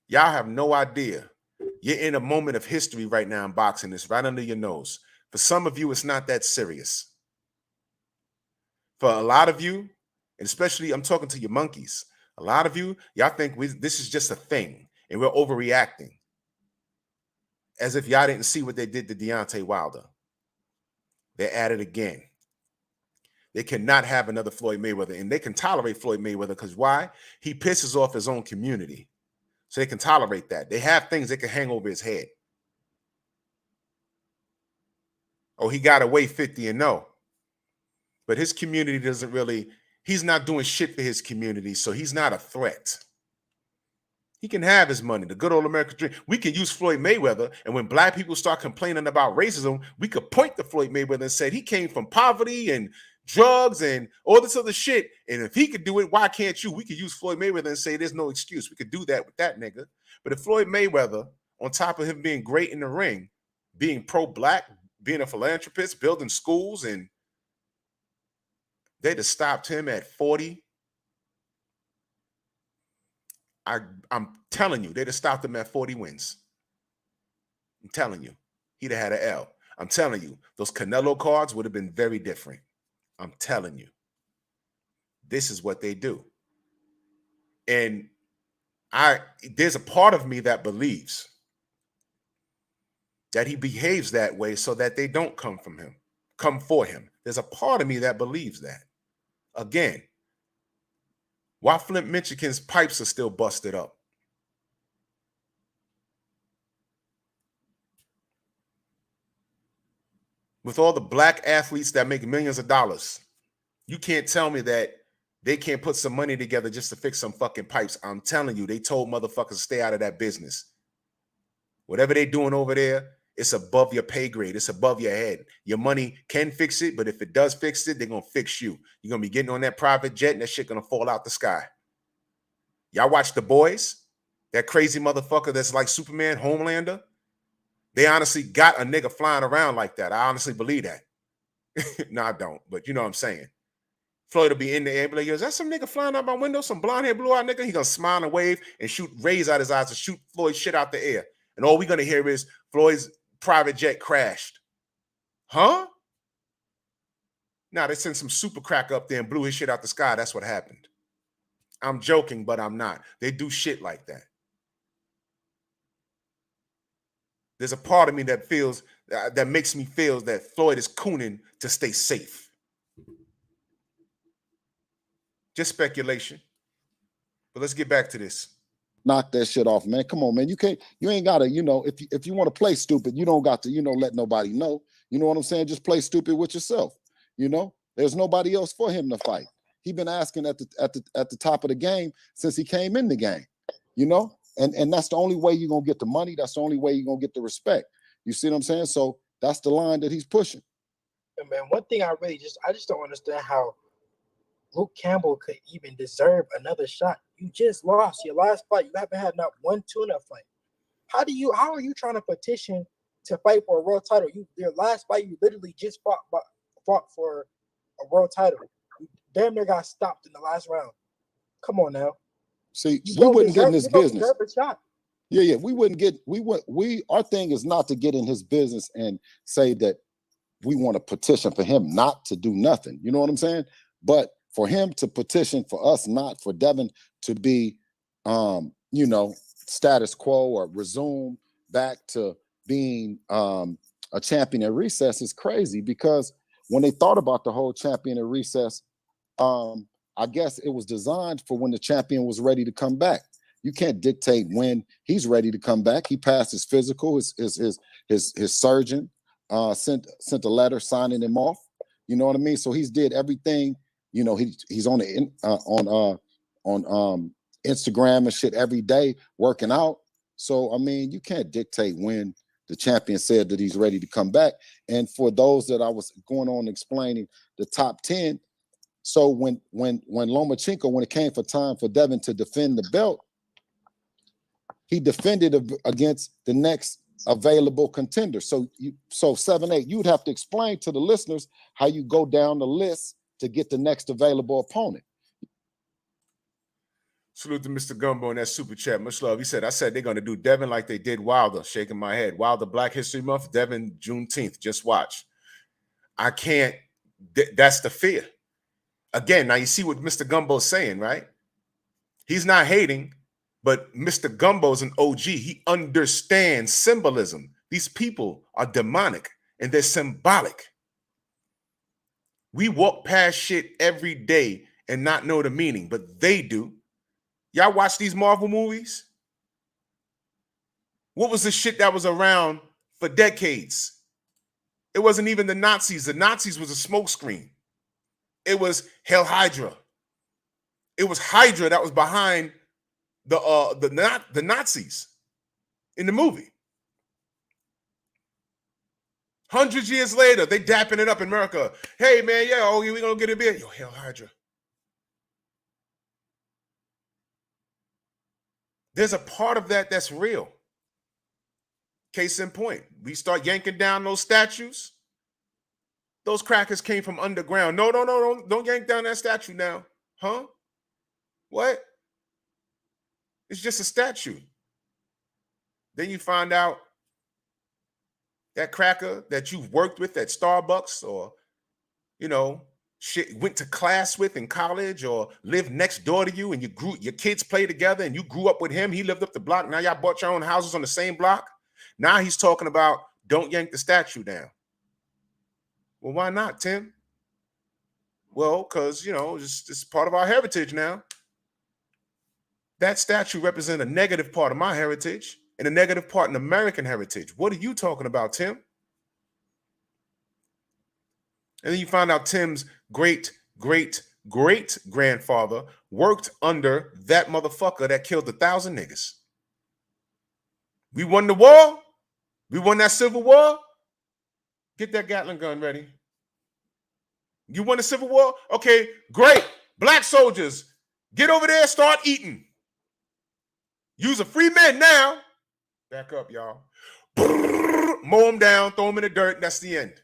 Y'all have no idea. You're in a moment of history right now in boxing. It's right under your nose. For some of you, it's not that serious. For a lot of you, and especially I'm talking to your monkeys, a lot of you, y'all think this is just a thing and we're overreacting. As if y'all didn't see what they did to Deontay Wilder. They're at it again. They cannot have another Floyd Mayweather, and they can tolerate Floyd Mayweather because why? He pisses off his own community. So they can tolerate that. They have things that can hang over his head. Oh, he got away 50-0. But his community doesn't really, he's not doing shit for his community, so he's not a threat. He can have his money, the good old American dream. We can use Floyd Mayweather, and when black people start complaining about racism, we could point to Floyd Mayweather and say he came from poverty and drugs and all this other shit. And if he could do it, why can't you? We could use Floyd Mayweather and say there's no excuse. We could do that with that nigga. But if Floyd Mayweather, on top of him being great in the ring, being pro-black, being a philanthropist, building schools, and they'd have stopped him at 40. I'm telling you, they'd have stopped him at 40 wins. I'm telling you, he'd have had an L. I'm telling you, those Canelo cards would have been very different. I'm telling you, this is what they do. And there's a part of me that believes that he behaves that way so that they don't come for him. There's a part of me that believes that. Again, why Flint, Michigan's pipes are still busted up? With all the black athletes that make millions of dollars, you can't tell me that they can't put some money together just to fix some fucking pipes. I'm telling you, they told motherfuckers to stay out of that business. Whatever they're doing over there, it's above your pay grade. It's above your head. Your money can fix it, but if it does fix it, they're going to fix you. You're going to be getting on that private jet and that shit going to fall out the sky. Y'all watch The Boys? That crazy motherfucker that's like Superman, Homelander? They honestly got a nigga flying around like that. I honestly believe that. No, I don't, but you know what I'm saying. Floyd will be in the air, be like, yo, is that some nigga flying out my window? Some blonde hair, blue-eyed nigga? He gonna smile and wave and shoot rays out his eyes to shoot Floyd's shit out the air. And all we're gonna hear is Floyd's private jet crashed. Huh? Now they sent some super crack up there and blew his shit out the sky. That's what happened. I'm joking, but I'm not. They do shit like that. There's a part of me that feels, that makes me feel that Floyd is cooning to stay safe. Just speculation. But let's get back to this. Knock that shit off, man. Come on, man. You ain't gotta, if you want to play stupid, you don't got to, let nobody know. You know what I'm saying? Just play stupid with yourself. There's nobody else for him to fight. He been asking at the top of the game since he came in the game, and that's the only way you're gonna get the money. That's the only way you're gonna get the respect. You see what I'm saying? So that's the line that he's pushing. And man, one thing I just don't understand how Luke Campbell could even deserve another shot. You just lost your last fight. You haven't had not one tune-up fight. How are you trying to petition to fight for a world title? Your last fight, you literally just fought for a world title. You damn near got stopped in the last round. Come on now. See, we wouldn't get in his business. Yeah, our thing is not to get in his business and say that we want to petition for him not to do nothing. You know what I'm saying? But for him to petition for us, not for Devin to be, status quo or resume back to being a champion at recess is crazy, because when they thought about the whole champion at recess, I guess it was designed for when the champion was ready to come back. You can't dictate when he's ready to come back. He passed his physical. His surgeon sent a letter signing him off. You know what I mean? So he's did everything. He's on Instagram and shit every day working out. So I mean, you can't dictate when the champion said that he's ready to come back. And for those that I was going on explaining the top 10. So when Lomachenko, when it came for time for Devin to defend the belt, he defended against the next available contender. So 7-8, you'd have to explain to the listeners how you go down the list to get the next available opponent. Salute to Mr. Gumbo in that super chat. Much love. He said, I said they're going to do Devin like they did Wilder. Shaking my head. Wilder Black History Month, Devin Juneteenth. Just watch. I can't. That's the fear. Again, now you see what Mr. Gumbo's saying, right? He's not hating, but Mr. Gumbo's an OG. He understands symbolism. These people are demonic and they're symbolic. We walk past shit every day and not know the meaning, but they do. Y'all watch these Marvel movies? What was the shit that was around for decades? It wasn't even the Nazis. The Nazis was a smokescreen. It was Hail Hydra. It was Hydra that was behind the Nazis in the movie. Hundreds of years later, they dapping it up in America. Hey, man, yeah, oh, we gonna get a beer. Yo, Hail Hydra. There's a part of that that's real. Case in point, we start yanking down those statues. Those crackers came from underground. No, don't yank down that statue now. Huh? What? It's just a statue. Then you find out that cracker that you've worked with at Starbucks or, shit, went to class with in college or lived next door to you and your kids play together and you grew up with him. He lived up the block. Now y'all bought your own houses on the same block. Now he's talking about don't yank the statue down. Well, why not, Tim? Well, because, you know, it's part of our heritage now. That statue represents a negative part of my heritage and a negative part in American heritage. What are you talking about, Tim? And then you find out Tim's great-great-great-grandfather worked under that motherfucker that killed 1,000 niggas. We won the war. We won that Civil War. Get that Gatling gun ready. You won the Civil War? Okay, great. Black soldiers, get over there, start eating. Use a free men now. Back up, y'all. Mow them down, throw them in the dirt, and that's the end.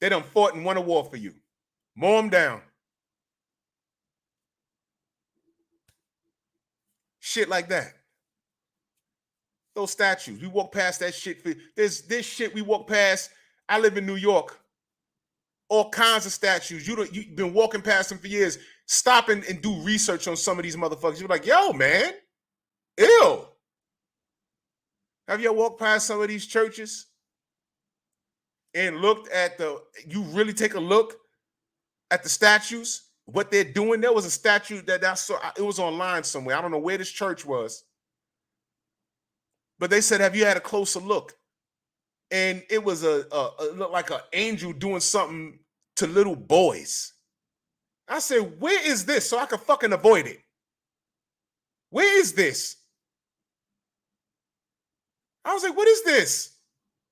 They done fought and won a war for you. Mow them down. Shit like that. Those statues. We walk past that shit. There's this shit we walk past. I live in New York. All kinds of statues. You've been walking past them for years. Stop and do research on some of these motherfuckers. You're like, yo, man. Ew. Have you walked past some of these churches and looked at you really take a look at the statues, what they're doing? There was a statue that I saw, it was online somewhere. I don't know where this church was. But they said, have you had a closer look? And it was looked like an angel doing something to little boys. I said, where is this so I can fucking avoid it? Where is this? I was like, what is this?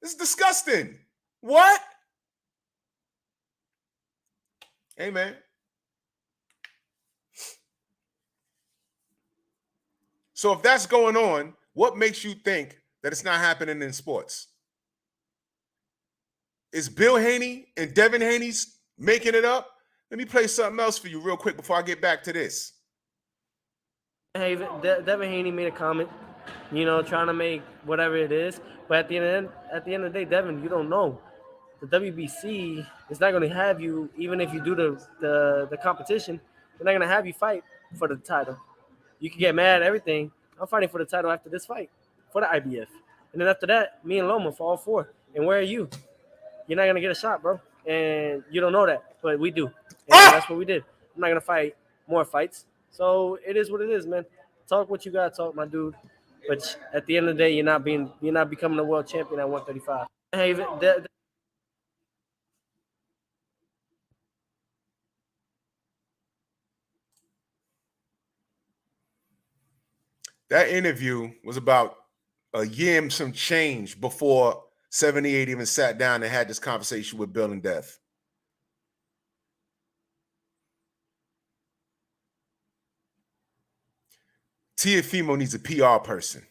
This is disgusting. What? Hey, man. So if that's going on, what makes you think that it's not happening in sports? Is Bill Haney and Devin Haney making it up? Let me play something else for you real quick before I get back to this. Hey, Devin Haney made a comment, you know, trying to make whatever it is. But at the end of the day, Devin, you don't know. The WBC is not going to have you, even if you do the competition, they're not going to have you fight for the title. You can get mad at everything. I'm fighting for the title after this fight, for the IBF. And then after that, me and Loma for all four. And where are you? You're not going to get a shot, bro. And you don't know that, but we do. And that's what we did. I'm not going to fight more fights. So it is what it is, man. Talk what you got to talk, my dude. But at the end of the day, you're not becoming a world champion at 135. Hey, that interview was about a year and some change before 78 even sat down and had this conversation with Bill and Death. Tiafimo needs a PR person.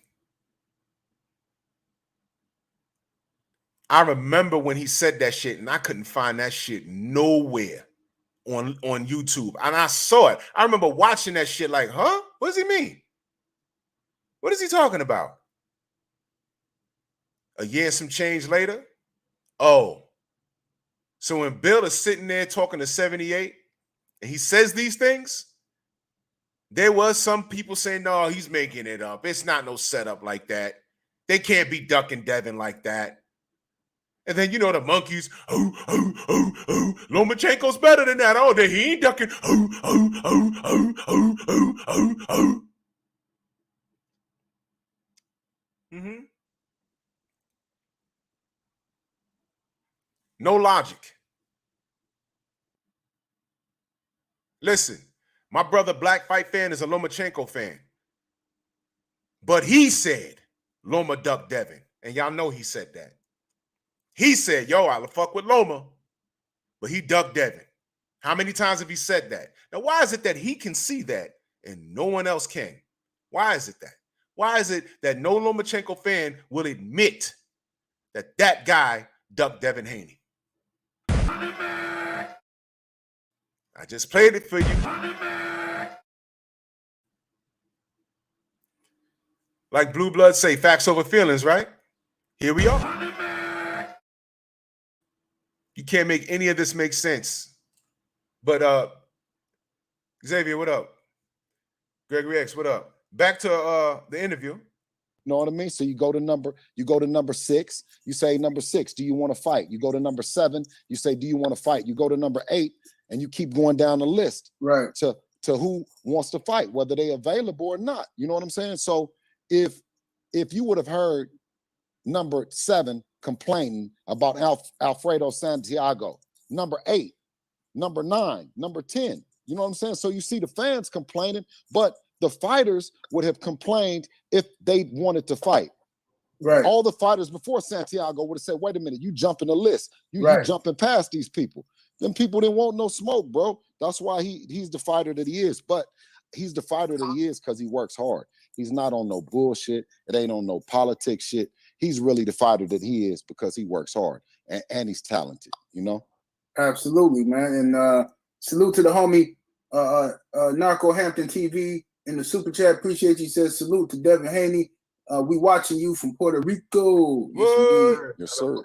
I remember when he said that shit, and I couldn't find that shit nowhere on YouTube. And I saw it. I remember watching that shit like, huh? What does he mean? What is he talking about? A year and some change later? Oh. So when Bill is sitting there talking to 78 and he says these things, there was some people saying, no, he's making it up. It's not no setup like that. They can't be ducking Devin like that. And then, you know, the monkeys, Lomachenko's better than that. Oh, he ain't ducking. Mm-hmm. No logic. Listen, my brother Black Fight Fan is a Lomachenko fan. But he said Loma ducked Devin. And y'all know he said that. He said, yo, I'll fuck with Loma. But he ducked Devin. How many times have he said that? Now, why is it that he can see that and no one else can? Why is it that? Why is it that no Lomachenko fan will admit that that guy ducked Devin Haney? I just played it for you. Like Blue Blood say, facts over feelings, right? Here we are. You can't make any of this make sense. But Xavier, what up? Gregory X, what up? Back to the interview. You know what I mean? So you go to number 6, you say number 6, do you want to fight? You go to number 7, you say, do you want to fight? You go to number 8, and you keep going down the list right to who wants to fight, whether they're available or not. You know what I'm saying? So if you would have heard number 7 complaining about Alfredo Santiago, number 8, number 9, number 10, you know what I'm saying? So you see the fans complaining, but the fighters would have complained if they wanted to fight. Right. All the fighters before Santiago would have said, wait a minute, you jumping the list. You jumping past these people. Them people didn't want no smoke, bro. That's why he's the fighter that he is. But he's the fighter that he is because he works hard. He's not on no bullshit. It ain't on no politics shit. He's really the fighter that he is because he works hard and he's talented, you know? Absolutely, man. And salute to the homie Narco Hampton TV in the super chat. Appreciate you. He says salute to Devin Haney. We watching you from Puerto Rico. Yes, sir.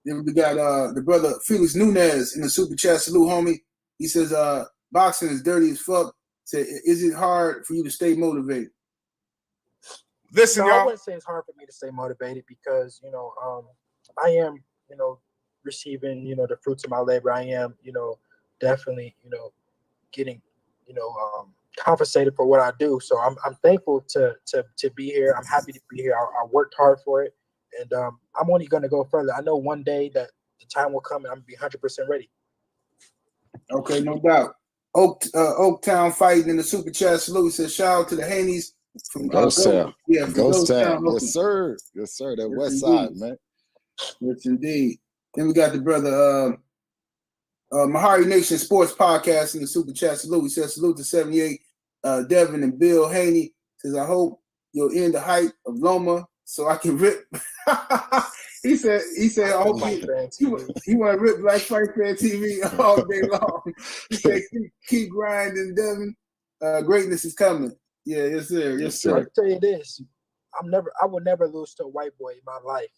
Then we got the brother Felix Nunez in the super chat. Salute, homie. He says boxing is dirty as fuck. Said, is it hard for you to stay motivated? Listen, No, I y'all. wouldn't say it's hard for me to stay motivated because, I am, receiving, the fruits of my labor. I am, definitely, getting, compensated for what I do. So I'm thankful to be here. I'm happy to be here. I worked hard for it, and I'm only going to go further. I know one day that the time will come and I'm going to be 100% ready. Okay, no doubt. Oaktown fighting in the super chat. Salute. He says shout out to the Haneys from Ghost Town. from Ghost Town. Town. Yes, sir. Yes, sir. That west side, man. Yes, indeed. Then we got the brother Mahari Nation Sports Podcast in the super chat. Salute. He says salute to 78 Devin and Bill Haney. Says I hope you'll end the hype of Loma so I can rip. he said I hope he want to rip Black Fight Fan TV all day long. He said keep grinding, Devin. Greatness is coming. Yeah, yes, sir. Yes, sir. I'll tell you this. I will never lose to a white boy in my life.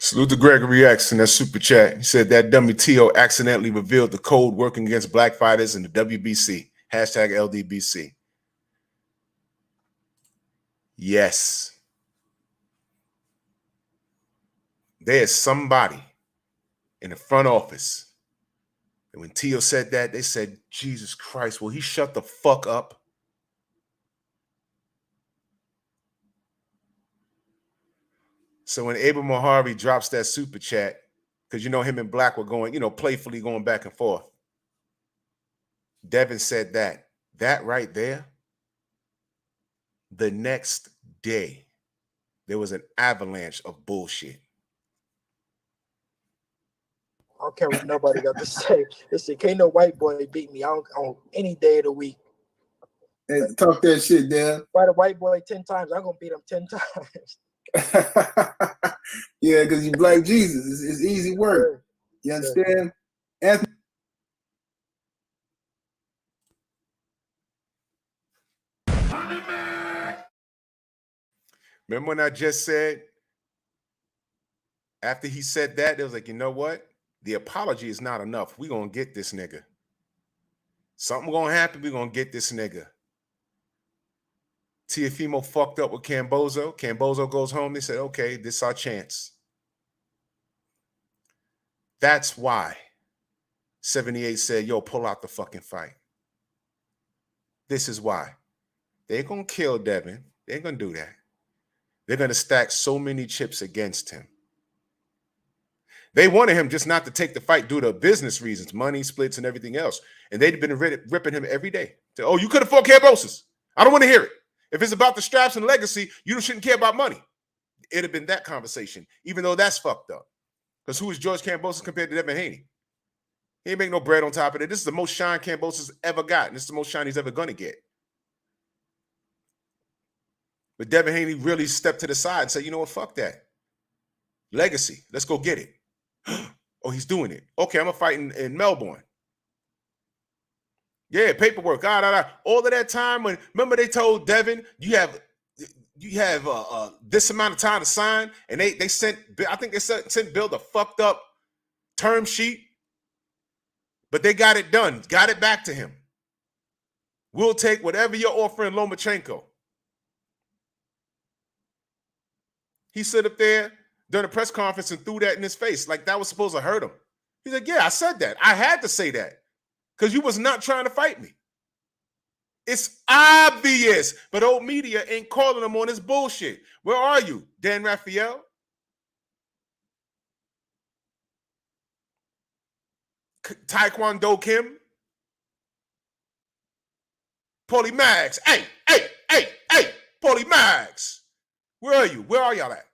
Salute to Gregory X in that super chat. He said that dummy T.O. accidentally revealed the code working against black fighters in the WBC. Hashtag LDBC. Yes. There's somebody in the front office. And when T.O. said that, they said, Jesus Christ, will he shut the fuck up? So when Abel Mohari drops that super chat, because him and Black were going, playfully going back and forth. Devin said that right there, the next day, there was an avalanche of bullshit. I don't care what nobody got to say. Listen, can't no white boy beat me on any day of the week. Hey, talk that shit, Dad. Fight a white boy 10 times, I'm going to beat him 10 times. Yeah, because you Black Jesus. It's easy work. You understand? Anthony. Remember when I just said, after he said that, it was like, you know what? The apology is not enough. We're going to get this nigga. Something going to happen. We're going to get this nigga. Teofimo fucked up with Kambozo. Kambozo goes home. They said, okay, this is our chance. That's why 78 said, yo, pull out the fucking fight. This is why. They ain't going to kill Devin. They ain't going to do that. They're going to stack so many chips against him They wanted him just not to take the fight due to business reasons, money splits and everything else. And they'd been ripping him every day. Oh, you could have fought Kambozo. I don't want to hear it. If it's about the straps and legacy, you shouldn't care about money. It'd have been that conversation, even though that's fucked up. Because who is George Kambozo compared to Devin Haney? He ain't make no bread on top of it. This is the most shine Kambozo's ever gotten. This is the most shine he's ever going to get. But Devin Haney really stepped to the side and said, you know what, fuck that. Legacy, let's go get it. Oh, he's doing it. Okay, I'm going to fight in Melbourne. Yeah, paperwork. All of that time when, remember they told Devin, you have this amount of time to sign, and they sent, I think they sent Bill the fucked up term sheet, but they got it done, got it back to him. We'll take whatever you're offering Lomachenko. He stood up there during a press conference and threw that in his face like that was supposed to hurt him. He's like, yeah, I said that. I had to say that because you was not trying to fight me. It's obvious, but old media ain't calling him on this bullshit. Where are you, Dan Raphael? Taekwondo Kim? Paulie Mags. Hey, Paulie Mags. Where are you? Where are y'all at?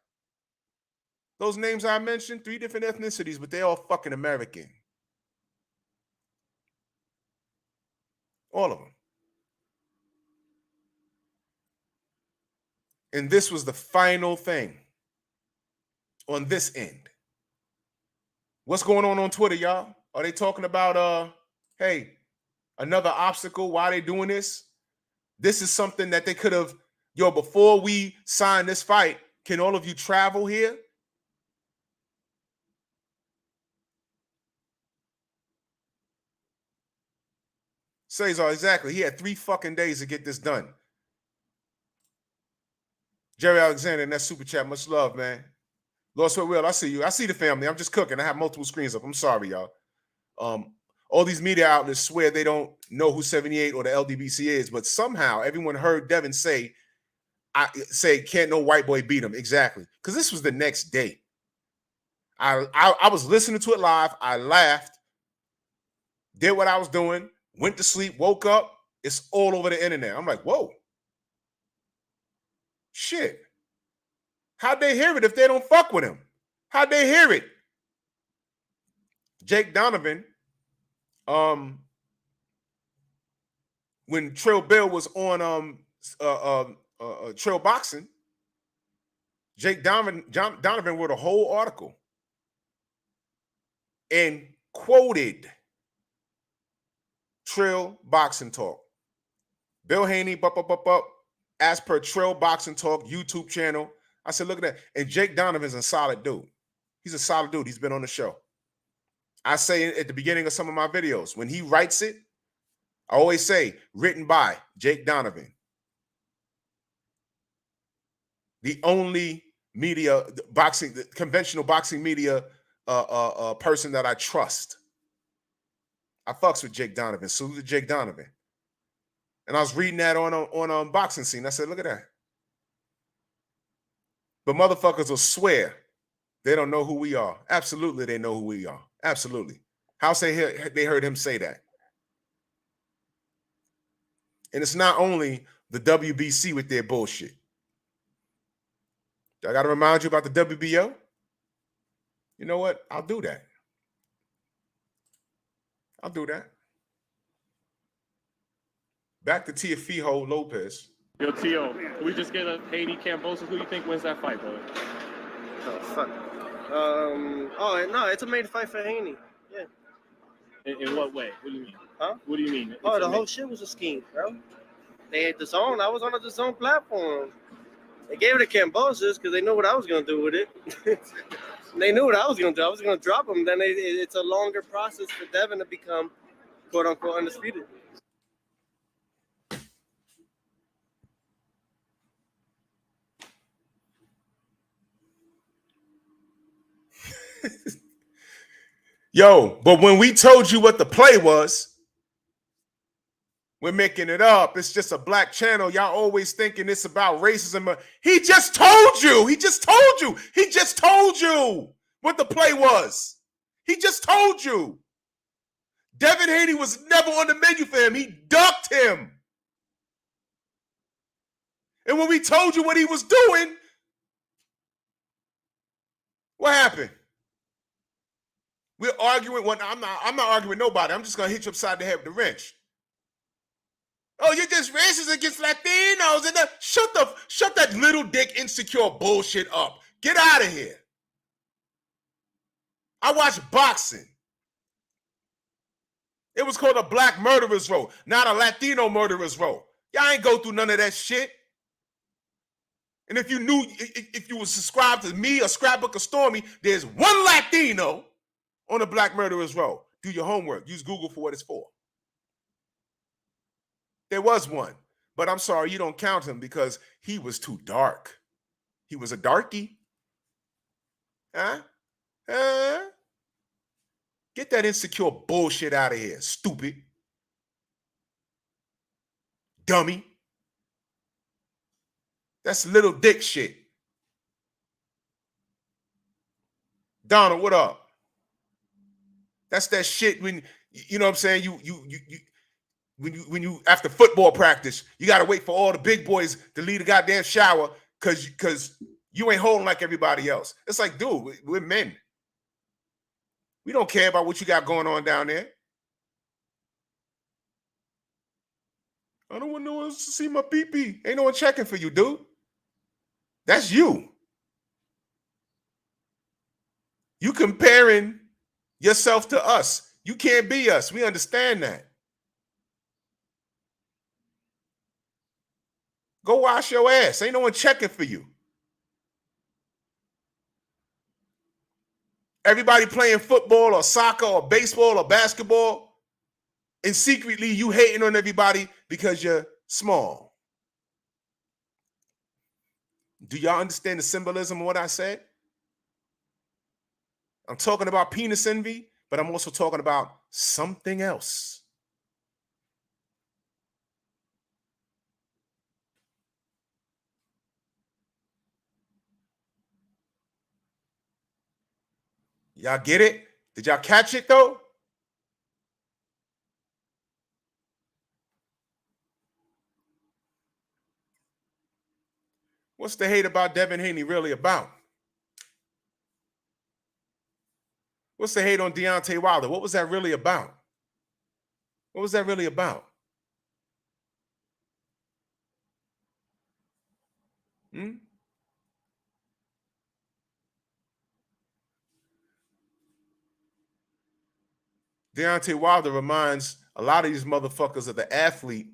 Those names I mentioned, 3 different ethnicities, but they all fucking American. All of them. And this was the final thing on this end. What's going on Twitter, y'all? Are they talking about, hey, another obstacle? Why are they doing this? This is something that they could have, before we sign this fight, can all of you travel here? Cesar, exactly. He had 3 fucking days to get this done. Jerry Alexander in that super chat, much love, man. Lord Sweat Will, I see you. I see the family. I'm just cooking. I have multiple screens up. I'm sorry, y'all. All these media outlets swear they don't know who 78 or the LDBC is, but somehow everyone heard Devin say, can't no white boy beat him. Exactly. Because this was the next day. I was listening to it live. I laughed, did what I was doing, went to sleep, woke up. It's all over the internet. I'm like, whoa. Shit. How'd they hear it if they don't fuck with him? How'd they hear it? Jake Donovan, when Trill Bill was on Trill Boxing, Jake Donovan wrote a whole article and quoted Trill Boxing Talk. Bill Haney, as per Trill Boxing Talk YouTube channel. I said, look at that. And Jake Donovan's a solid dude. He's a solid dude. He's been on the show. I say at the beginning of some of my videos, when he writes it, I always say, written by Jake Donovan. The only media, conventional boxing media person that I trust. I fucks with Jake Donovan. Salute to Jake Donovan. And I was reading that on Boxing Scene. I said, look at that. But motherfuckers will swear they don't know who we are. Absolutely, they know who we are. Absolutely. How say they heard him say that? And it's not only the WBC with their bullshit. I got to remind you about the WBO. You know what? I'll do that. I'll do that. Back to Teofimo Lopez. Yo, Tio, can we just get a Haney Kambozo? Who you think wins that fight, brother? Oh, fuck. No, it's a made fight for Haney. Yeah. In what way? What do you mean? Huh? What do you mean? Oh, the whole shit was a scheme, bro. They had the zone. I was on the zone platform. They gave it to Kambozo because they knew what I was going to do with it. They knew what I was going to do. I was going to drop him. Then it's a longer process for Devin to become, quote-unquote, undisputed. Yo, but when we told you what the play was, we're making it up. It's just a black channel. Y'all always thinking it's about racism. He just told you. He just told you. He just told you. what the play was. He just told you. Devin Haney was never on the menu for him. He ducked him. And when we told you what he was doing, what happened? We're arguing. Well, I'm not arguing with nobody. I'm just gonna hit you upside the head with a wrench. Oh, you're just racist against Latinos, and shut that little dick insecure bullshit up. Get out of here. I watch boxing. It was called a black murderer's row, not a Latino murderer's row. Y'all ain't go through none of that shit. And if you knew, if you were subscribed to me or Scrapbook or Stormy, there's one Latino on the black murderer's row. Do your homework. Use Google for what it's for. There was one, but I'm sorry, you don't count him because he was too dark. He was a darky. Huh? Get that insecure bullshit out of here, stupid. Dummy. That's little dick shit. Donald, what up? That's that shit when, you know what I'm saying, when you after football practice, you got to wait for all the big boys to leave the goddamn shower because you ain't holding like everybody else. It's like, dude, we're men. We don't care about what you got going on down there. I don't want no one to see my pee-pee. Ain't no one checking for you, dude. That's you. You comparing yourself to us. You can't be us. We understand that. Go wash your ass. Ain't no one checking for you. Everybody playing football or soccer or baseball or basketball, and secretly you hating on everybody because you're small. Do y'all understand the symbolism of what I said? I'm talking about penis envy, but I'm also talking about something else. Y'all get it? Did y'all catch it though? What's the hate about Devin Haney really about? What's the hate on Deontay Wilder? What was that really about? What was that really about? Deontay Wilder reminds a lot of these motherfuckers of the athlete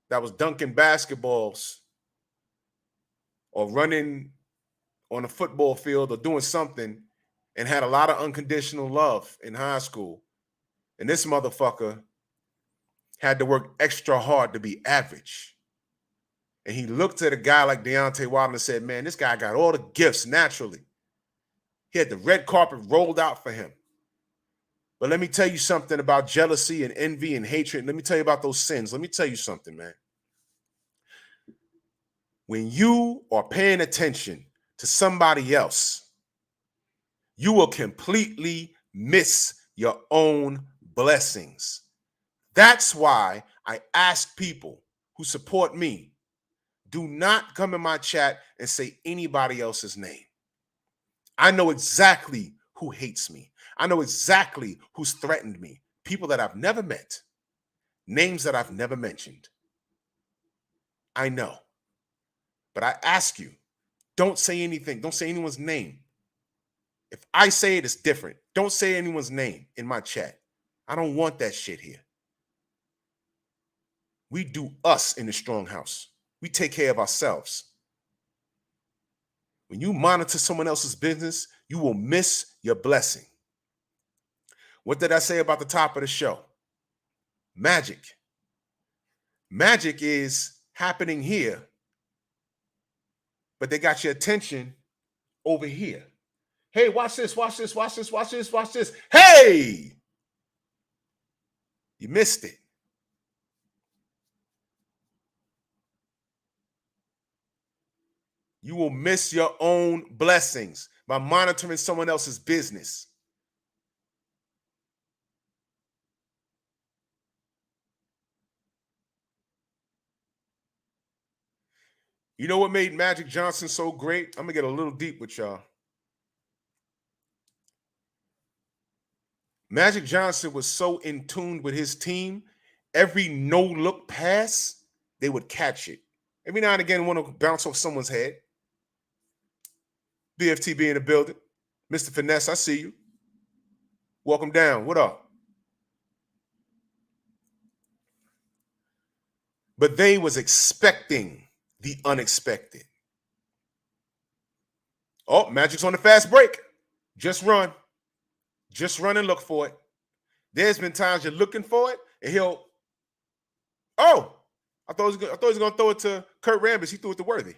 that was dunking basketballs or running on a football field or doing something and had a lot of unconditional love in high school. And this motherfucker had to work extra hard to be average. And he looked at a guy like Deontay Wilder and said, man, this guy got all the gifts naturally. He had the red carpet rolled out for him. But let me tell you something about jealousy and envy and hatred. Let me tell you about those sins. Let me tell you something, man. When you are paying attention to somebody else, you will completely miss your own blessings. That's why I ask people who support me, do not come in my chat and say anybody else's name. I know exactly who hates me. I know exactly who's threatened me. People that I've never met. Names that I've never mentioned. I know. But I ask you, don't say anything. Don't say anyone's name. If I say it, it's different. Don't say anyone's name in my chat. I don't want that shit here. We do us in the Strong House. We take care of ourselves. When you monitor someone else's business, you will miss your blessing. What did I say about the top of the show? Magic. Magic is happening here, but they got your attention over here. Hey, watch this, watch this, watch this, watch this, watch this. Hey! You missed it. You will miss your own blessings by monitoring someone else's business. You know what made Magic Johnson so great? I'm going to get a little deep with y'all. Magic Johnson was so in tune with his team, every no-look pass, they would catch it. Every now and again, want to bounce off someone's head. BFTB in the building. Mr. Finesse, I see you. Welcome down. What up? But they was expecting the unexpected. Oh, Magic's on the fast break. Just run. Just run and look for it. There's been times you're looking for it, and he'll, oh, I thought he was going to throw it to Kurt Rambis. He threw it to Worthy.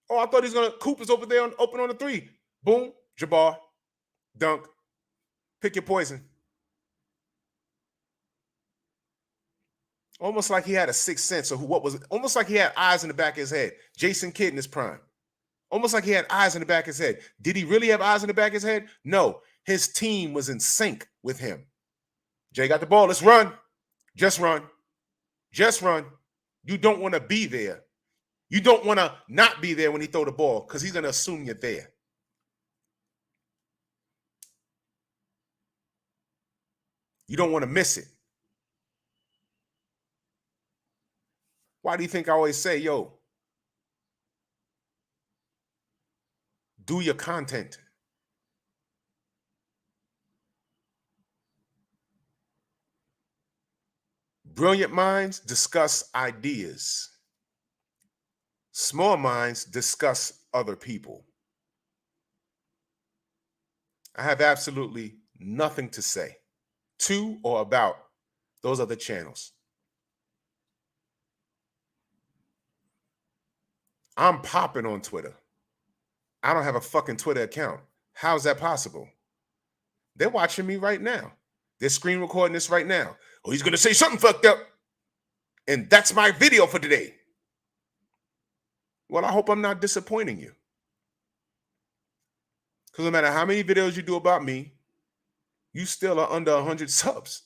Oh, I thought he was going to, Cooper's over there open on the three. Boom, Jabbar, dunk. Pick your poison. Almost like he had a sixth sense of what was, almost like he had eyes in the back of his head. Jason Kidd in his prime. Almost like he had eyes in the back of his head. Did he really have eyes in the back of his head? No. His team was in sync with him. Jay got the ball. Let's run. Just run. Just run. You don't want to be there. You don't want to not be there when he throw the ball because he's going to assume you're there. You don't want to miss it. Why do you think I always say, yo, do your content? Brilliant minds discuss ideas. Small minds discuss other people. I have absolutely nothing to say to or about those other channels. I'm popping on Twitter. I don't have a fucking Twitter account. How's that possible? They're watching me right now. They're screen recording this right now. Oh, he's going to say something fucked up. And that's my video for today. Well, I hope I'm not disappointing you. Because no matter how many videos you do about me, you still are under 100 subs.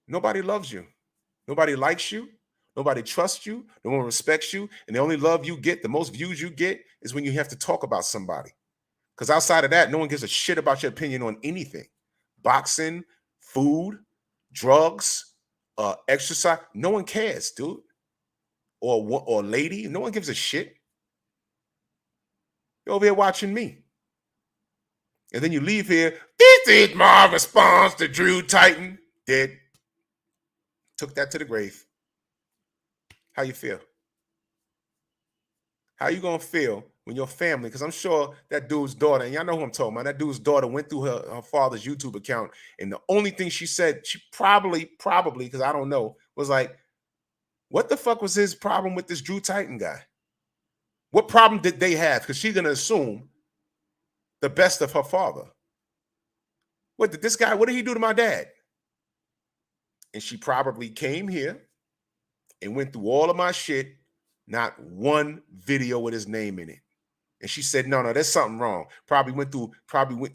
Nobody loves you. Nobody likes you. Nobody trusts you. No one respects you. And the only love you get, the most views you get, is when you have to talk about somebody. Because outside of that, no one gives a shit about your opinion on anything. Boxing, food, drugs, exercise. No one cares, dude. Or lady. No one gives a shit. You're over here watching me. And then you leave here. This is my response to Drew Titan. Dead. Took that to the grave. How you feel? How you gonna feel when your family, because I'm sure that dude's daughter, and y'all know who I'm talking about, that dude's daughter went through her father's YouTube account, and the only thing she said, she probably, because I don't know, was like, what the fuck was his problem with this Drew Titan guy? What problem did they have? Because she's gonna assume the best of her father. What did this guy, what did he do to my dad? And she probably came here and went through all of my shit, not one video with his name in it. And she said, no, there's something wrong.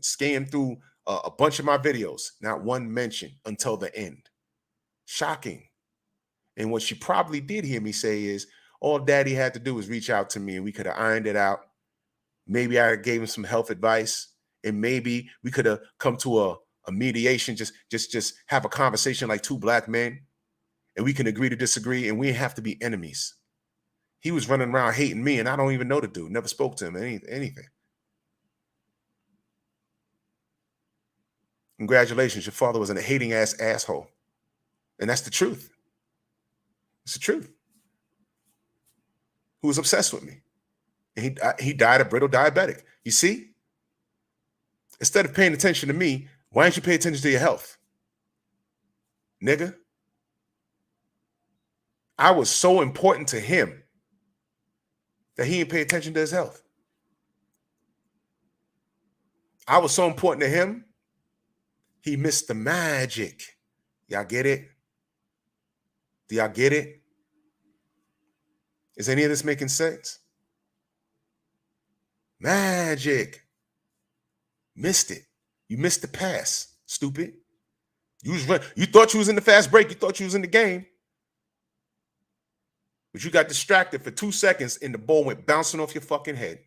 Scanned through a bunch of my videos, not one mention until the end. Shocking. And what she probably did hear me say is, all daddy had to do was reach out to me and we could have ironed it out. Maybe I gave him some health advice, and maybe we could have come to a mediation, just have a conversation like two black men, and we can agree to disagree, and we have to be enemies. He was running around hating me, and I don't even know the dude. Never spoke to him, anything. Congratulations, your father was a hating ass asshole. And that's the truth. It's the truth. Who was obsessed with me. And he died a brittle diabetic. You see? Instead of paying attention to me, why don't you pay attention to your health? Nigga. I was so important to him that he didn't pay attention to his health. I was so important to him, he missed the magic. Y'all get it? Do y'all get it? Is any of this making sense? Magic. Missed it. You missed the pass, stupid. You thought you was in the fast break. You thought you was in the game. But you got distracted for 2 seconds and the ball went bouncing off your fucking head.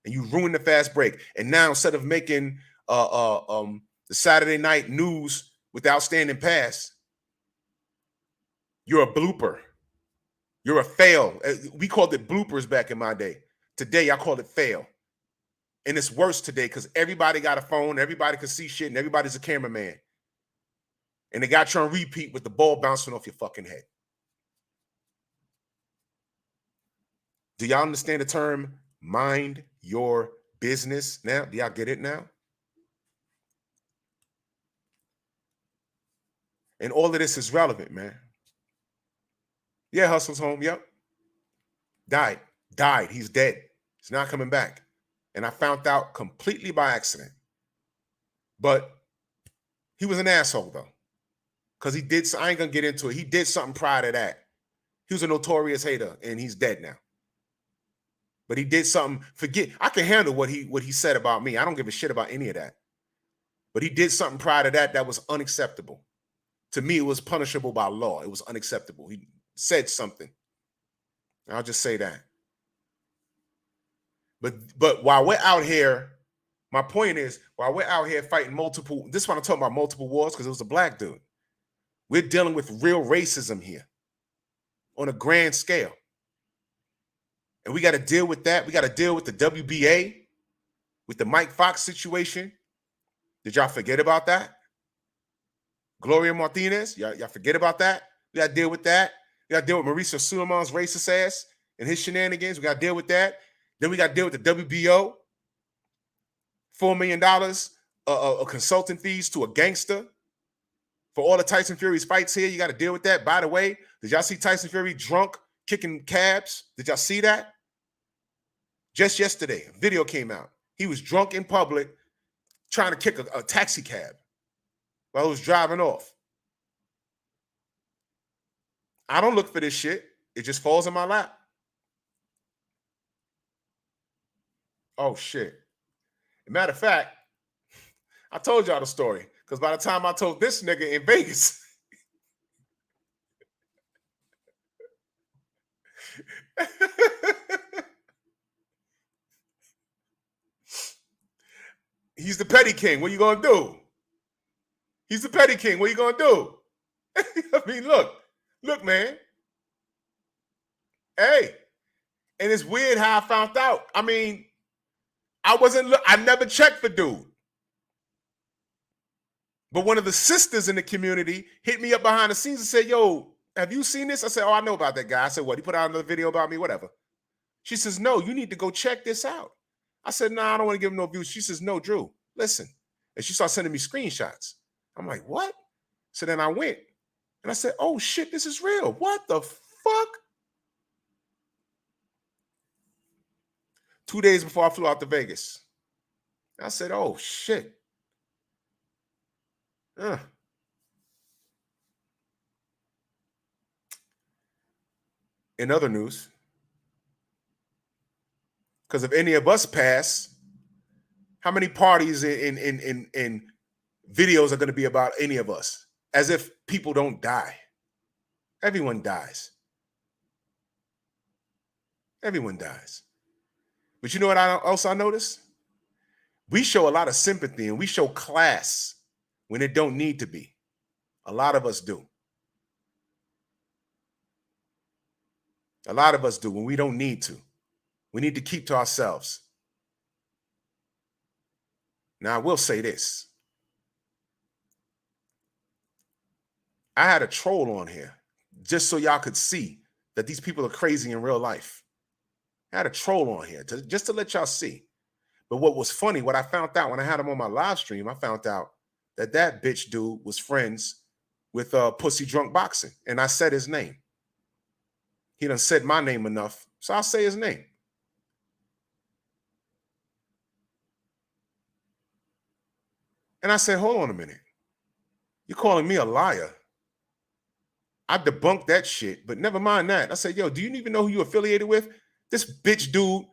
And you ruined the fast break. And now instead of making the Saturday night news with the outstanding pass, you're a blooper. You're a fail. We called it bloopers back in my day. Today, I call it fail. And it's worse today because everybody got a phone, everybody can see shit, and everybody's a cameraman. And they got you on repeat with the ball bouncing off your fucking head. Do y'all understand the term mind your business now? Do y'all get it now? And all of this is relevant, man. Yeah, Hustle's home. Yep. Died. He's dead. He's not coming back. And I found out completely by accident. But he was an asshole, though. Because he did, I ain't going to get into it. He did something prior to that. He was a notorious hater, and he's dead now. But he did something, I can handle what he said about me. I don't give a shit about any of that. But he did something prior to that that was unacceptable. To me, it was punishable by law. It was unacceptable. He said something. I'll just say that. But while we're out here, my point is, while we're out here fighting multiple, this is why I'm talking about multiple wars, because it was a black dude. We're dealing with real racism here on a grand scale. And we got to deal with that. We got to deal with the WBA, with the Mike Fox situation. Did y'all forget about that? Gloria Martinez, y'all forget about that? We got to deal with that. We got to deal with Mauricio Suleiman's racist ass and his shenanigans. We got to deal with that. Then we got to deal with the WBO. $4 million of consulting fees to a gangster for all the Tyson Fury's fights here. You got to deal with that. By the way, did y'all see Tyson Fury drunk kicking cabs? Did y'all see that? Just yesterday, a video came out. He was drunk in public trying to kick a taxi cab while he was driving off. I don't look for this shit. It just falls in my lap. Oh, shit. Matter of fact, I told y'all the story because by the time I told this nigga in Vegas, he's the petty king. What are you going to do? He's the petty king. What are you going to do? I mean, look, man. Hey, and it's weird how I found out. I mean, I never checked for dude. But one of the sisters in the community hit me up behind the scenes and said, yo, have you seen this? I said, oh, I know about that guy. I said, what? He put out another video about me? Whatever. She says, no, you need to go check this out. I said, nah, I don't want to give him no views. She says, no, Drew, listen. And she started sending me screenshots. I'm like, what? So then I went and I said, oh, shit, this is real. What the fuck? 2 days before I flew out to Vegas, I said, oh, shit. In other news, because if any of us pass, how many parties in videos are going to be about any of us? As if people don't die. Everyone dies. Everyone dies. But you know what else I noticed? We show a lot of sympathy and we show class when it don't need to be. A lot of us do. A lot of us do when we don't need to. We need to keep to ourselves. Now, I will say this. I had a troll on here just so y'all could see that these people are crazy in real life. I had a troll on here just to let y'all see. But what was funny, what I found out when I had him on my live stream, I found out that that bitch dude was friends with Pussy Drunk Boxing. And I said his name. He done said my name enough, so I'll say his name. And I said, hold on a minute. You're calling me a liar. I debunked that shit, but never mind that. I said, yo, do you even know who you affiliated with? This bitch dude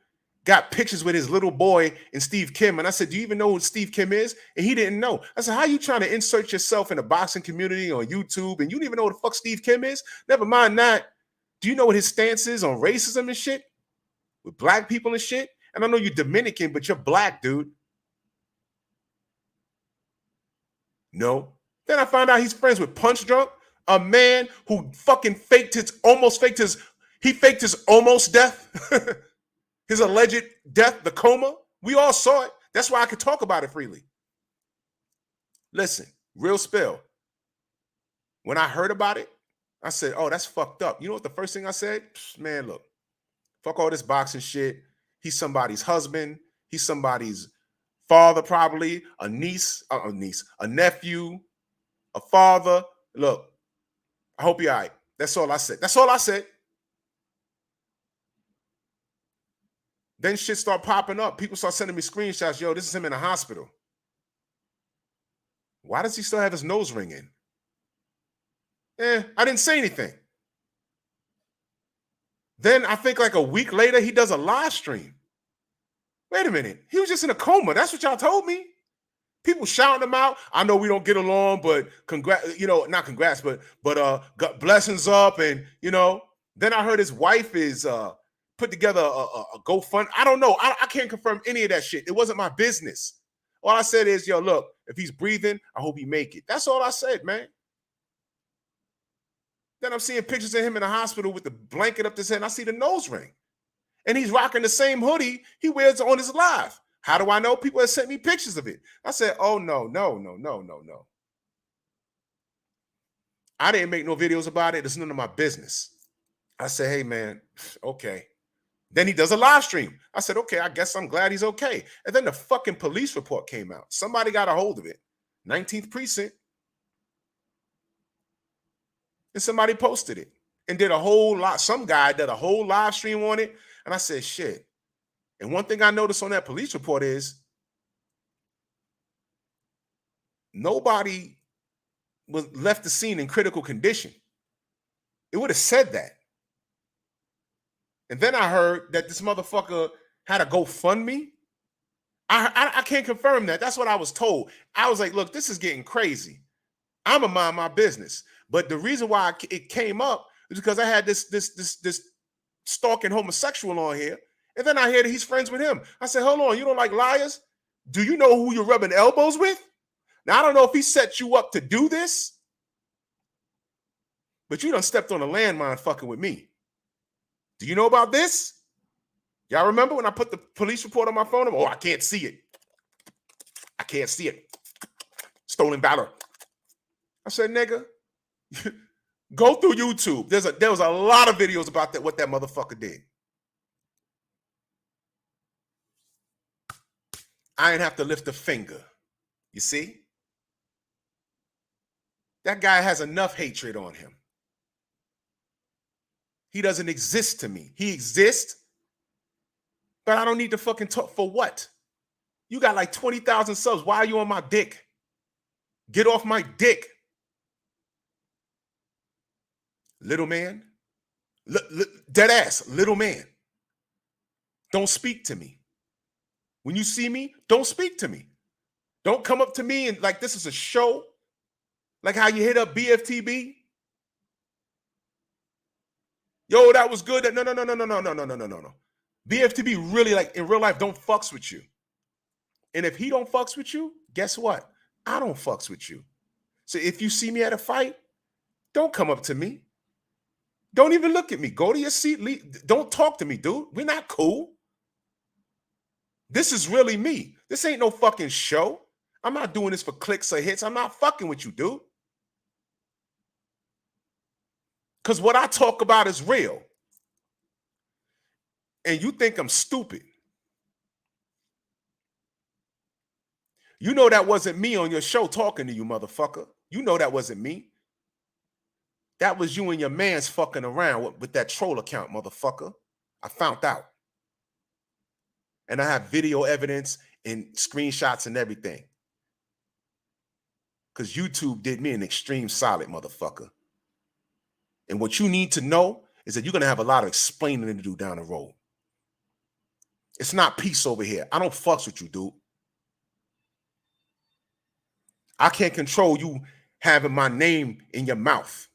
got pictures with his little boy and Steve Kim. And I said, do you even know who Steve Kim is? And he didn't know. I said, how are you trying to insert yourself in the boxing community on YouTube and you don't even know who the fuck Steve Kim is? Never mind that. Do you know what his stance is on racism and shit? With black people and shit? And I know you're Dominican, but you're black, dude. No. Then I found out he's friends with Punch Drunk, a man who fucking faked his almost death. His alleged death, the coma. We all saw it. That's why I could talk about it freely. Listen, real spill. When I heard about it, I said, oh, that's fucked up. You know what the first thing I said? Man, look, fuck all this boxing shit. He's somebody's husband. He's somebody's father, probably, a nephew, a father. Look, I hope you're all right. That's all I said. That's all I said. Then shit start popping up. People start sending me screenshots. Yo, this is him in the hospital. Why does he still have his nose ring in? I didn't say anything. Then I think like a week later, he does a live stream. Wait a minute. He was just in a coma. That's what y'all told me. People shouting him out. I know we don't get along, but congrats, not congrats, but blessings up. And, then I heard his wife is put together a GoFund. I don't know. I can't confirm any of that shit. It wasn't my business. All I said is, yo, look, if he's breathing, I hope he make it. That's all I said, man. Then I'm seeing pictures of him in the hospital with the blanket up his head, and I see the nose ring. And he's rocking the same hoodie he wears on his live. How do I know? People have sent me pictures of it. I said, oh, no. I didn't make no videos about it. It's none of my business. I said, hey, man, okay. Then he does a live stream. I said, okay, I guess I'm glad he's okay. And then the fucking police report came out. Somebody got a hold of it. 19th precinct. And somebody posted it and did a whole lot. Some guy did a whole live stream on it. And I said, shit. And one thing I noticed on that police report is nobody was left the scene in critical condition. It would have said that. And then I heard that this motherfucker had a GoFundMe. I can't confirm that. That's what I was told. I was like, look, this is getting crazy. I'm going to mind my business. But the reason why it came up is because I had this stalking homosexual on here. And then I hear that he's friends with him. I said, hold on, you don't like liars? Do you know who you're rubbing elbows with? Now, I don't know if he set you up to do this, but you done stepped on a landmine fucking with me. Do you know about this? Y'all remember when I put the police report on my phone? Oh, I can't see it. I can't see it. Stolen valor. I said, nigga, go through YouTube. There was a lot of videos about that, what that motherfucker did. I didn't have to lift a finger. You see? That guy has enough hatred on him. He doesn't exist to me. He exists, but I don't need to fucking talk for what? You got like 20,000 subs. Why are you on my dick? Get off my dick. Little man. Dead ass. Little man. Don't speak to me. When you see me, don't speak to me. Don't come up to me and like this is a show. Like how you hit up BFTB. Yo, that was good. No. BFTB really, like in real life, don't fucks with you. And if he don't fucks with you, guess what? I don't fucks with you. So if you see me at a fight, don't come up to me. Don't even look at me. Go to your seat. Don't talk to me, dude. We're not cool. This is really me. This ain't no fucking show. I'm not doing this for clicks or hits. I'm not fucking with you, dude. Because what I talk about is real. And you think I'm stupid. You know that wasn't me on your show talking to you, motherfucker. You know that wasn't me. That was you and your man's fucking around with that troll account, motherfucker. I found out. And I have video evidence and screenshots and everything. Because YouTube did me an extreme solid, motherfucker. And what you need to know is that you're going to have a lot of explaining to do down the road. It's not peace over here. I don't fucks with you, dude. I can't control you having my name in your mouth.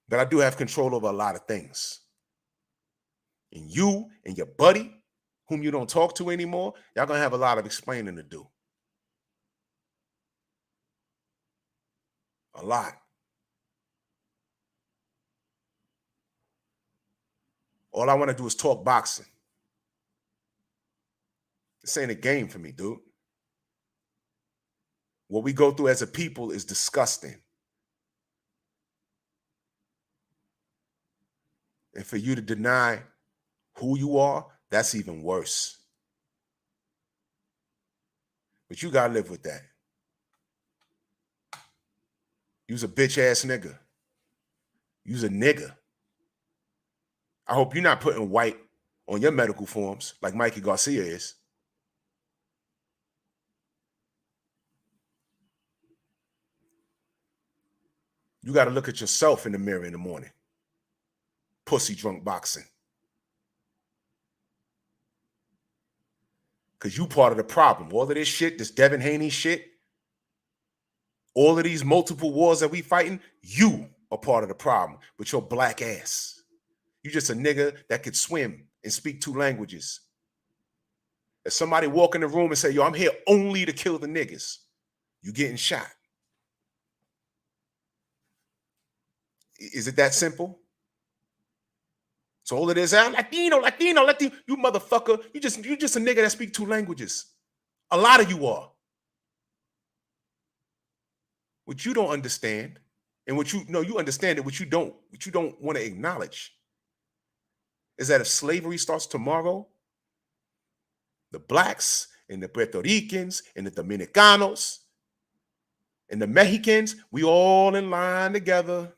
But I do have control over a lot of things. And you and your buddy, whom you don't talk to anymore, y'all going to have a lot of explaining to do. A lot. All I want to do is talk boxing. This ain't a game for me, dude. What we go through as a people is disgusting. And for you to deny who you are, that's even worse. But you gotta live with that. You's a bitch-ass nigga. You's a nigga. I hope you're not putting white on your medical forms like Mikey Garcia is. You got to look at yourself in the mirror in the morning. Pussy drunk boxing. Because you part of the problem. All of this shit, this Devin Haney shit, all of these multiple wars that we fighting, you are part of the problem with your black ass. You just a nigga that could swim and speak 2 languages. If somebody walk in the room and say, yo, I'm here only to kill the niggas, you getting shot. Is it that simple? So all it is, Latino, you motherfucker. You just a nigga that speak 2 languages. A lot of you are. What you don't understand, and what you know, you understand it, what you don't want to acknowledge is that if slavery starts tomorrow, the blacks and the Puerto Ricans and the Dominicanos and the Mexicans, we all in line together.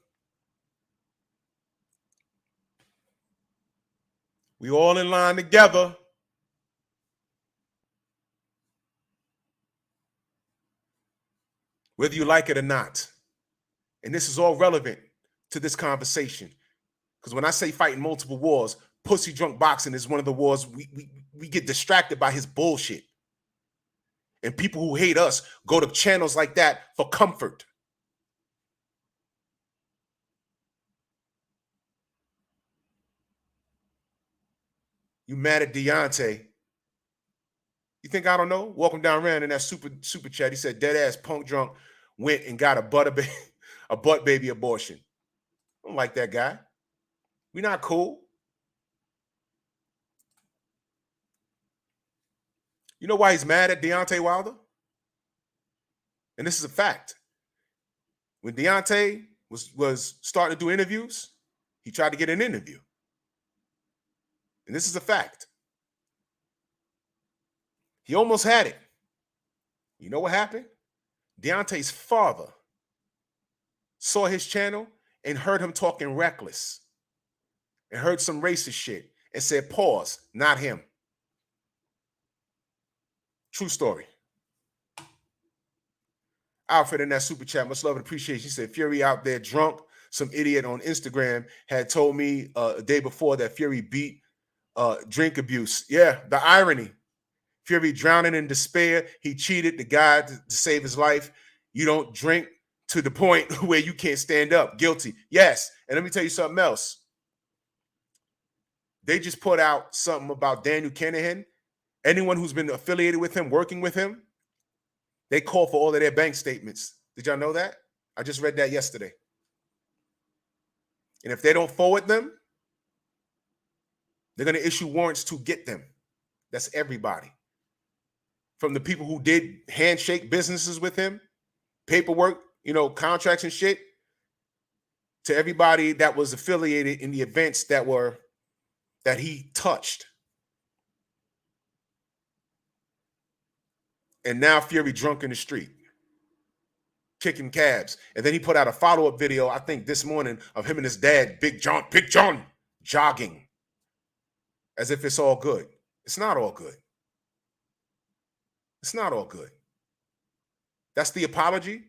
We all in line together. Whether you like it or not. And this is all relevant to this conversation. Because when I say fighting multiple wars, pussy drunk boxing is one of the wars we get distracted by his bullshit. And people who hate us go to channels like that for comfort. You mad at Deontay? You think I don't know? Walk him down around in that super chat. He said, dead ass punk drunk went and got a butt baby abortion. I don't like that guy. We not cool. You know why he's mad at Deontay Wilder? And this is a fact. When Deontay was starting to do interviews, he tried to get an interview. And this is a fact. He almost had it. You know what happened? Deontay's father saw his channel and heard him talking reckless and heard some racist shit and said, pause, not him. True story. Alfred in that super chat, much love and appreciation. He said, Fury out there drunk. Some idiot on Instagram had told me a day before that Fury beat drink abuse. Yeah, the irony. Fury drowning in despair. He cheated the guy to save his life. You don't drink to the point where you can't stand up. Guilty. Yes. And let me tell you something else. They just put out something about Daniel Kinahan. Anyone who's been affiliated with him, working with him, they call for all of their bank statements. Did y'all know that? I just read that yesterday. And if they don't forward them, they're going to issue warrants to get them. That's everybody. From the people who did handshake businesses with him, paperwork, contracts and shit, to everybody that was affiliated in the events that he touched. And now Fury drunk in the street, kicking cabs. And then he put out a follow-up video, I think this morning, of him and his dad, Big John, jogging. As if it's all good. It's not all good. It's not all good. That's the apology.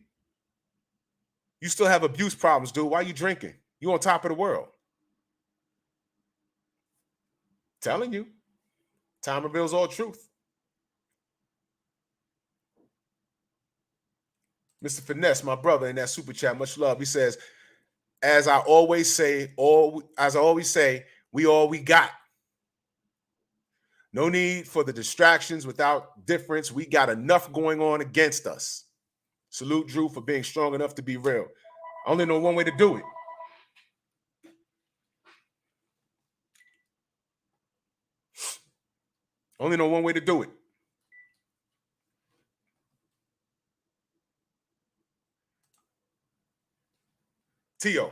You still have abuse problems, dude. Why you drinking? You on top of the world. Telling you. Time reveals all truth. Mr. Finesse, my brother, in that super chat, much love. He says, as I always say, we all we got. No need for the distractions without difference. We got enough going on against us. Salute Drew for being strong enough to be real. I only know one way to do it. Only know one way to do it. Tio.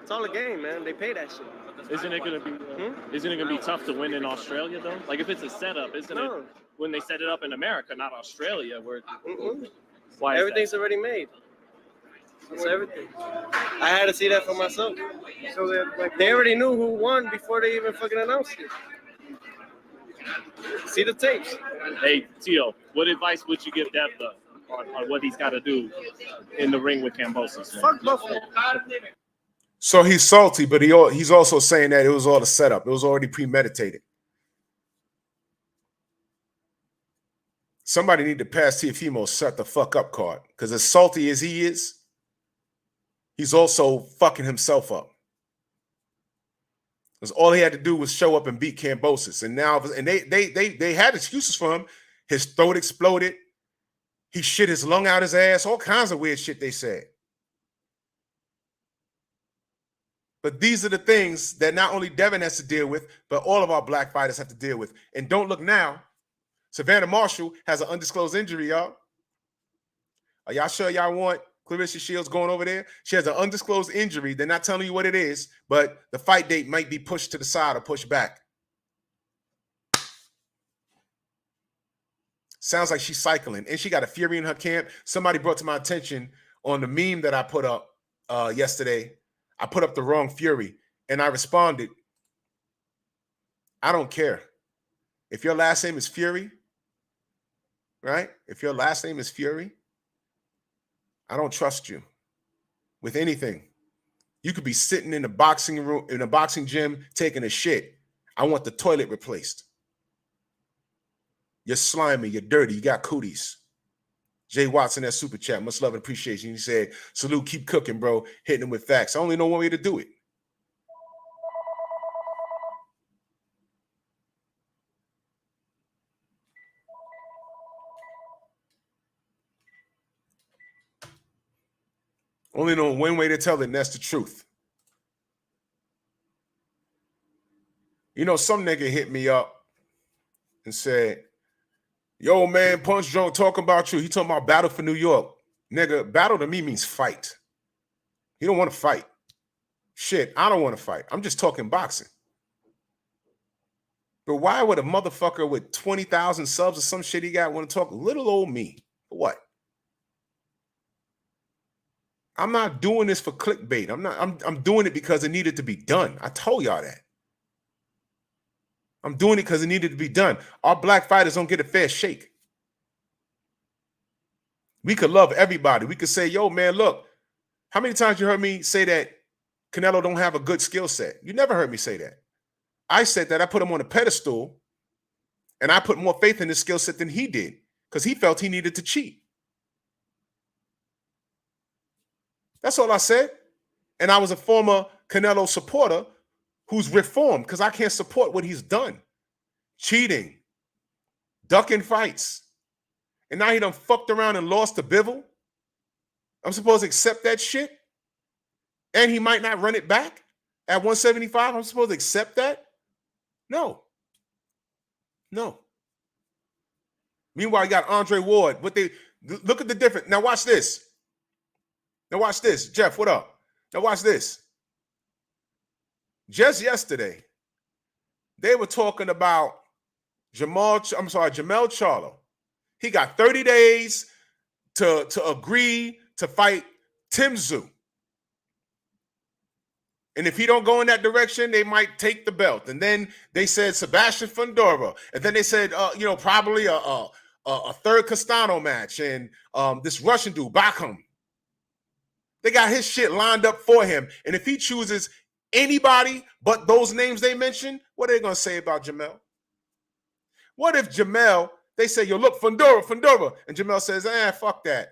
It's all a game, man. They pay that shit. Isn't it gonna be tough to win in Australia though? Like if it's a setup, isn't it when they set it up in America, not Australia, where why everything's already made. It's everything. I had to see that for myself. So they already knew who won before they even fucking announced it. See the tapes. Hey, Tio, what advice would you give Dev on what he's got to do in the ring with Kambozo? Fuck Buffalo. So he's salty, but he's also saying that it was all a setup. It was already premeditated. Somebody need to pass Tiafimo shut the fuck up card, because as salty as he is, he's also fucking himself up. Because all he had to do was show up and beat Kambozo, and now they had excuses for him. His throat exploded. He shit his lung out his ass. All kinds of weird shit they said. But these are the things that not only Devin has to deal with, but all of our black fighters have to deal with. And don't look now. Savannah Marshall has an undisclosed injury, y'all. Are y'all sure y'all want Clarissa Shields going over there? She has an undisclosed injury. They're not telling you what it is, but the fight date might be pushed to the side or pushed back. Sounds like she's cycling. And she got a Fury in her camp. Somebody brought to my attention on the meme that I put up yesterday. I put up the wrong Fury, and I responded, I don't care. If your last name is Fury, right? If your last name is Fury, I don't trust you with anything. You could be sitting in a boxing room, in a boxing gym, taking a shit. I want the toilet replaced. You're slimy, you're dirty, you got cooties. Jay Watson, that super chat, much love and appreciation. He said, salute, keep cooking, bro. Hitting him with facts. I only know one way to do it. Only know one way to tell it, and that's the truth. You know, some nigga hit me up and said, yo, man, Punch Drunk talking about you. He talking about battle for New York. Nigga, battle to me means fight. He don't want to fight. Shit, I don't want to fight. I'm just talking boxing. But why would a motherfucker with 20,000 subs or some shit he got want to talk little old me? For what? I'm not doing this for clickbait. I'm doing it because it needed to be done. I told y'all that. I'm doing it because it needed to be done. Our black fighters don't get a fair shake. We could love everybody. We could say, yo, man, look, how many times you heard me say that Canelo don't have a good skill set? You never heard me say that. I said that I put him on a pedestal, and I put more faith in his skill set than he did because he felt he needed to cheat. That's all I said. And I was a former Canelo supporter who's reformed because I can't support what he's done. Cheating, ducking fights. And now he done fucked around and lost to Bivol. I'm supposed to accept that shit? And he might not run it back at 175? I'm supposed to accept that? No. No. Meanwhile, you got Andre Ward. Look at the difference. Now watch this. Now watch this. Jeff, what up? Now watch this. Just yesterday, they were talking about Jamel Charlo. He got 30 days to agree to fight Tim Tszyu. And if he don't go in that direction, they might take the belt. And then they said Sebastian Fundora. And then they said, probably a third Castano match. And this Russian dude, Bakham. They got his shit lined up for him. And if he chooses anybody but those names they mentioned, what are they going to say about Jamel? What if Jamel, they say, yo, look, Fundora. And Jamel says, fuck that.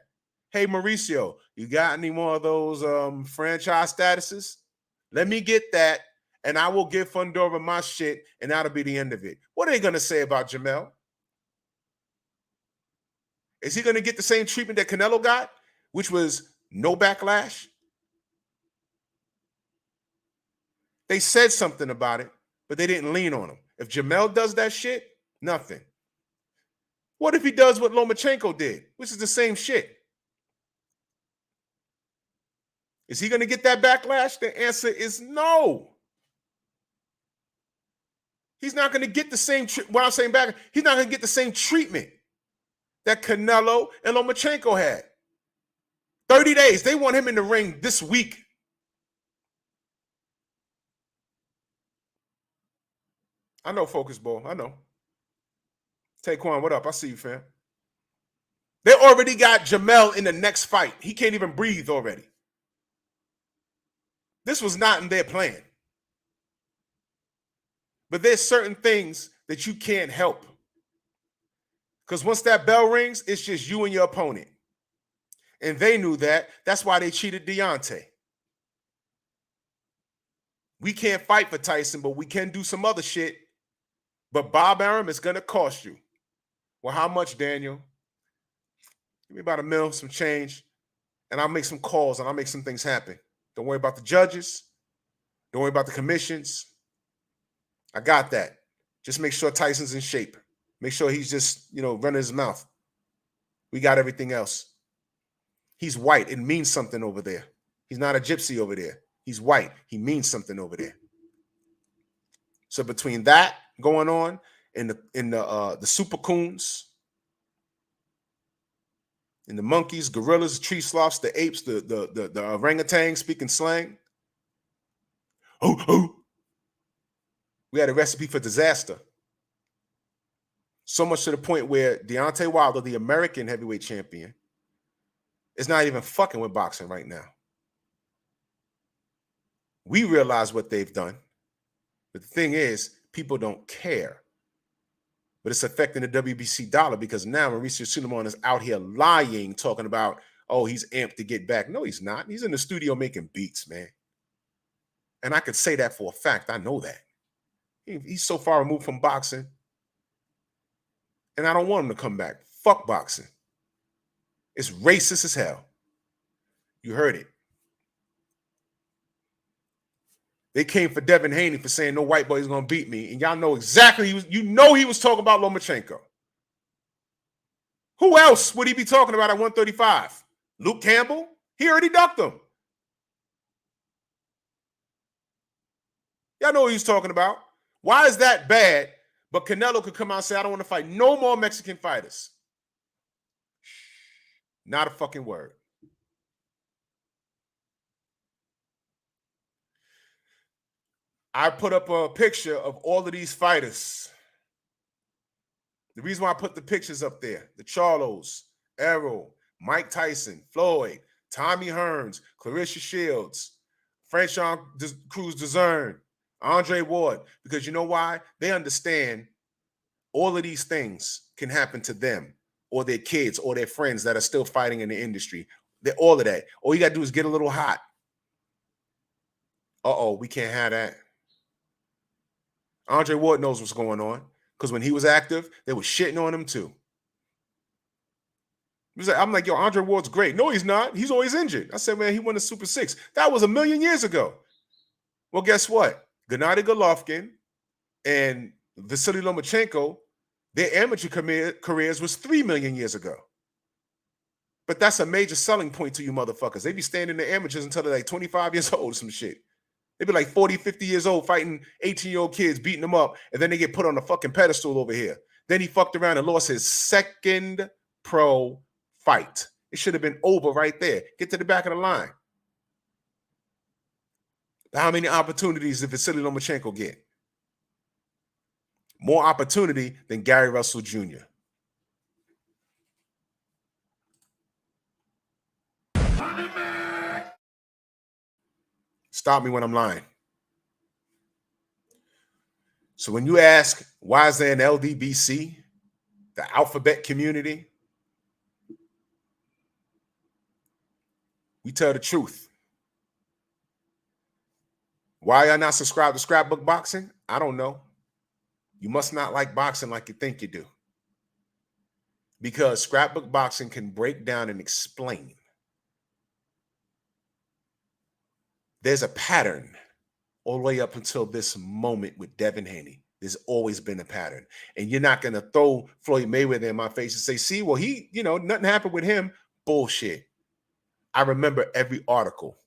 Hey, Mauricio, you got any more of those franchise statuses? Let me get that, and I will give Fundora my shit, and that'll be the end of it. What are they going to say about Jamel? Is he going to get the same treatment that Canelo got, which was no backlash? They said something about it, but they didn't lean on him. If Jamel does that shit, nothing. What if he does what Lomachenko did, which is the same shit? Is he going to get that backlash? The answer is no. He's not going to get the same, what I'm saying back, he's not going to get the same treatment that Canelo and Lomachenko had. 30 days. They want him in the ring this week. I know, Focus Ball. I know. Taquan, what up? I see you, fam. They already got Jamel in the next fight. He can't even breathe already. This was not in their plan. But there's certain things that you can't help. Because once that bell rings, it's just you and your opponent. And they knew that. That's why they cheated Deontay. We can't fight for Tyson, but we can do some other shit. But Bob Arum is going to cost you. Well, how much, Daniel? Give me about $1 million, some change, and I'll make some calls and I'll make some things happen. Don't worry about the judges. Don't worry about the commissions. I got that. Just make sure Tyson's in shape. Make sure he's just, running his mouth. We got everything else. He's white. It means something over there. He's not a gypsy over there. He's white. He means something over there. So between that going on in the super coons, in the monkeys, gorillas, tree sloths, the apes, the orangutans speaking slang, we had a recipe for disaster. So much to the point where Deontay Wilder, the American heavyweight champion, is not even fucking with boxing right now. We realize what they've done. But the thing is, people don't care. But it's affecting the WBC dollar because now Mauricio Sulaiman is out here lying, talking about, oh, he's amped to get back. No, he's not. He's in the studio making beats, man. And I could say that for a fact. I know that. He's so far removed from boxing. And I don't want him to come back. Fuck boxing. It's racist as hell. You heard it. They came for Devin Haney for saying no white boy is going to beat me. And y'all know exactly, he was talking about Lomachenko. Who else would he be talking about at 135? Luke Campbell? He already ducked him. Y'all know what he was talking about. Why is that bad? But Canelo could come out and say, I don't want to fight no more Mexican fighters. Not a fucking word. I put up a picture of all of these fighters. The reason why I put the pictures up there, the Charlos, Errol, Mike Tyson, Floyd, Tommy Hearns, Clarissa Shields, Franchon Cruz Dezern, Andre Ward, because you know why? They understand all of these things can happen to them or their kids or their friends that are still fighting in the industry. All of that. All you got to do is get a little hot. We can't have that. Andre Ward knows what's going on because when he was active, they were shitting on him too. I'm like, yo, Andre Ward's great. No, he's not. He's always injured. I said, man, he won the Super 6. That was 1,000,000 years ago. Well, guess what? Gennady Golovkin and Vasily Lomachenko, their amateur careers was 3 million years ago. But that's a major selling point to you motherfuckers. They be standing the amateurs until they're like 25 years old or some shit. They be like 40, 50 years old fighting 18-year-old kids, beating them up, and then they get put on a fucking pedestal over here. Then he fucked around and lost his second pro fight. It should have been over right there. Get to the back of the line. How many opportunities did Vasily Lomachenko get? More opportunity than Gary Russell Jr. Stop me when I'm lying. So when you ask, why is there an LDBC, the alphabet community, we tell the truth. Why y'all not subscribed to Scrapbook Boxing? I don't know. You must not like boxing like you think you do. Because Scrapbook Boxing can break down and explain. There's a pattern all the way up until this moment with Devin Haney. There's always been a pattern. And you're not going to throw Floyd Mayweather in my face and say, see, well, he, nothing happened with him. Bullshit. I remember every article.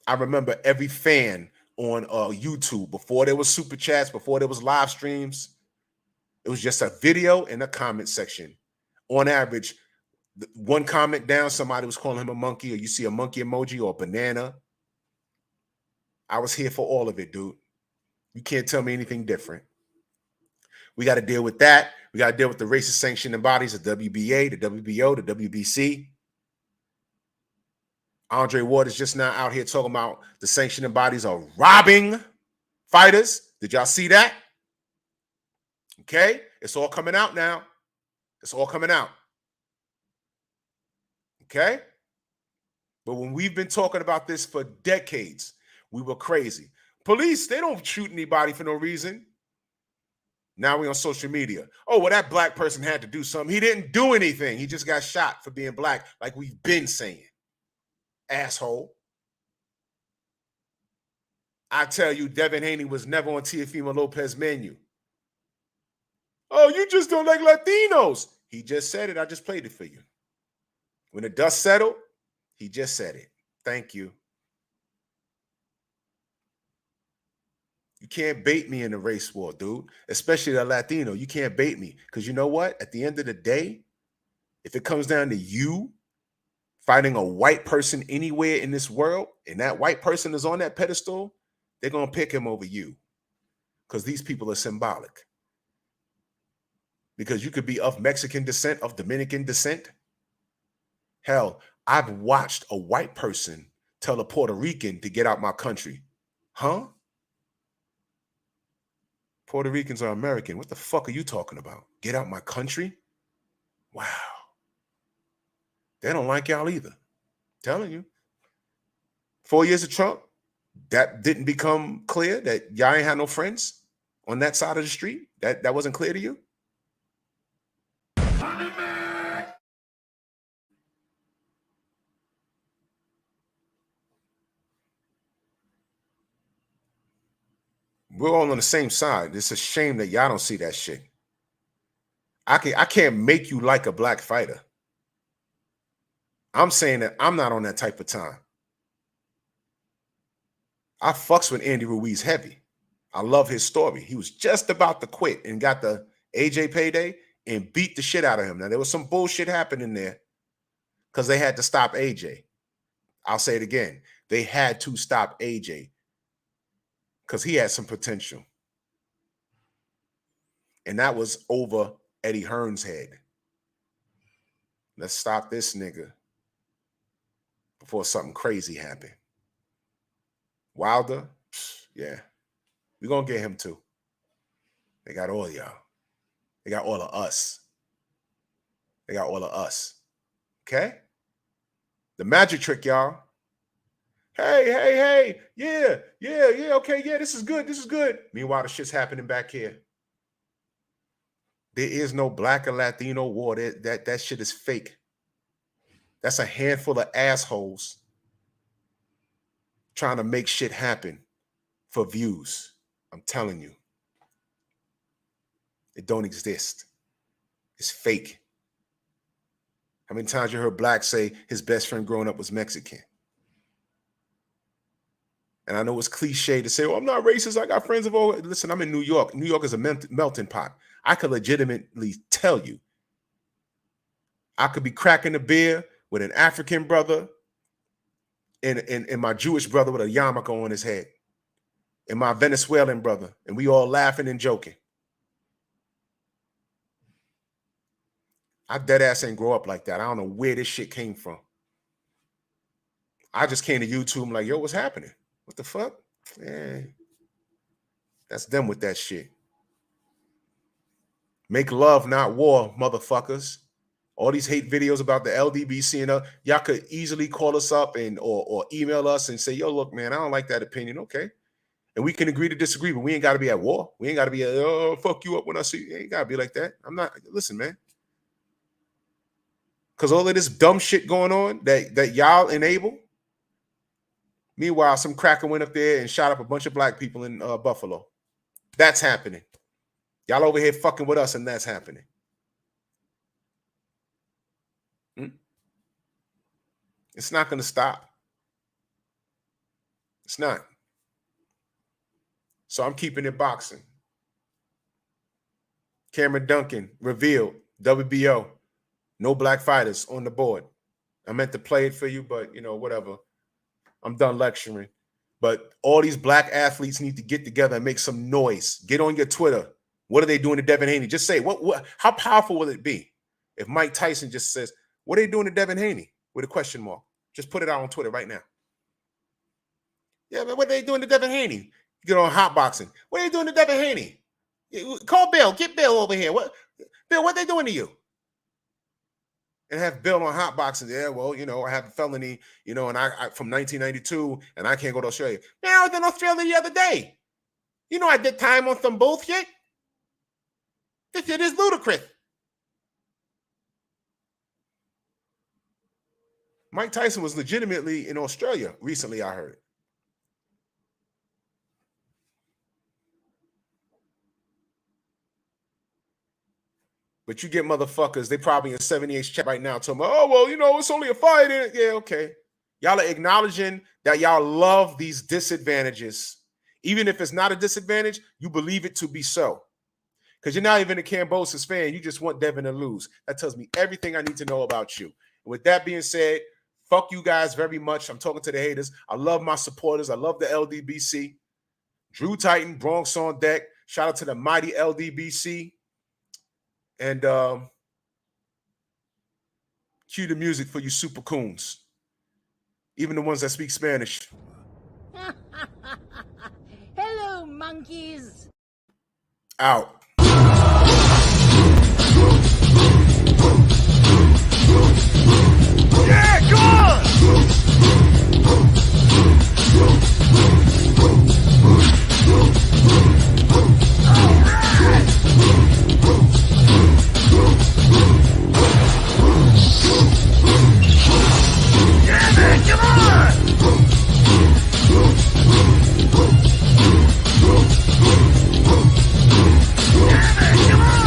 I remember every fan on YouTube before there was super chats, before there was live streams. It was just a video in the comment section. On average, one comment down, somebody was calling him a monkey, or you see a monkey emoji or a banana. I was here for all of it, dude. You can't tell me anything different. We got to deal with that. We got to deal with the racist sanctioning bodies, the WBA, the WBO, the WBC. Andre Ward is just now out here talking about the sanctioning bodies are robbing fighters. Did y'all see that? Okay, it's all coming out now. It's all coming out. Okay? But when we've been talking about this for decades, we were crazy. Police, they don't shoot anybody for no reason. Now we're on social media. Oh, well, that black person had to do something. He didn't do anything. He just got shot for being black, like we've been saying. Asshole. I tell you, Devin Haney was never on Teofimo Lopez's menu. Oh, you just don't like Latinos. He just said it. I just played it for you. When the dust settled, he just said it. Thank you. You can't bait me in the race war, dude, especially the Latino. You can't bait me because you know what? At the end of the day, if it comes down to you fighting a white person anywhere in this world, and that white person is on that pedestal, they're going to pick him over you because these people are symbolic. Because you could be of Mexican descent, of Dominican descent. Hell, I've watched a white person tell a Puerto Rican to get out my country. Huh? Puerto Ricans are American. What the fuck are you talking about? Get out my country? Wow. They don't like y'all either. I'm telling you. 4 years of Trump, that didn't become clear that y'all ain't had no friends on that side of the street? That wasn't clear to you? We're all on the same side. It's a shame that y'all don't see that shit. I can't make you like a black fighter. I'm saying that I'm not on that type of time. I fucks with Andy Ruiz heavy. I love his story. He was just about to quit and got the AJ payday and beat the shit out of him. Now, there was some bullshit happening there because they had to stop AJ. I'll say it again. They had to stop AJ because he had some potential. And that was over Eddie Hearn's head. Let's stop this nigga before something crazy happened. Wilder, yeah. We're going to get him too. They got all y'all. They got all of us. They got all of us. Okay? The magic trick, y'all. Hey. Yeah. Okay, yeah, this is good. Meanwhile, the shit's happening back here. There is no black or Latino war. That shit is fake. That's a handful of assholes trying to make shit happen for views. I'm telling you. It don't exist. It's fake. How many times you heard black say his best friend growing up was Mexican? And I know it's cliche to say, oh, I'm not racist. I got friends of all. Listen, I'm in New York. New York is a melting pot. I could legitimately tell you. I could be cracking a beer with an African brother and my Jewish brother with a yarmulke on his head. And my Venezuelan brother. And we all laughing and joking. I dead ass ain't grow up like that. I don't know where this shit came from. I just came to YouTube. I'm like, yo, what's happening? What the fuck? That's them with that shit. Make love, not war, motherfuckers. All these hate videos about the LDBC and y'all could easily call us up and or email us and say, yo, look, man, I don't like that opinion. Okay. And we can agree to disagree, but we ain't got to be at war. We ain't got to be oh, fuck you up when I see you. Ain't got to be like that. I'm not, listen, man. Because all of this dumb shit going on that y'all enable. Meanwhile, some cracker went up there and shot up a bunch of black people in Buffalo. That's happening. Y'all over here fucking with us and that's happening. It's not going to stop. It's not. So I'm keeping it boxing. Cameron Duncan revealed, WBO, no black fighters on the board. I meant to play it for you, but, you know, whatever. I'm done lecturing. But all these black athletes need to get together and make some noise. Get on your Twitter. What are they doing to Devin Haney? Just say, how powerful will it be if Mike Tyson just says, what are they doing to Devin Haney? With a question mark. Just put it out on Twitter right now. Yeah, but what are they doing to Devin Haney? Get on Hotboxing. What are they doing to Devin Haney? Call Bill. Get Bill over here. Bill, what are they doing to you? And have Bill on Hotboxing. Yeah, well, you know, I have a felony, you know, and I from 1992, and I can't go to Australia. Man, I was in Australia the other day. You know, I did time on some bullshit. This shit is ludicrous. Mike Tyson was legitimately in Australia recently, I heard. But you get motherfuckers, they probably in 78's chat right now talking about, oh, well, you know, it's only a fight. Yeah, okay. Y'all are acknowledging that y'all love these disadvantages. Even if it's not a disadvantage, you believe it to be so. Because you're not even a Kambozo's fan. You just want Devin to lose. That tells me everything I need to know about you. And with that being said, fuck you guys very much. I'm talking to the haters. I love my supporters. I love the LDBC. Drew Titan, Bronx on deck. Shout out to the mighty LDBC. And cue the music for you super coons. Even the ones that speak Spanish. Hello, monkeys. Out. Yeah, go on! Yeah, man, come on! Yeah, man, come on!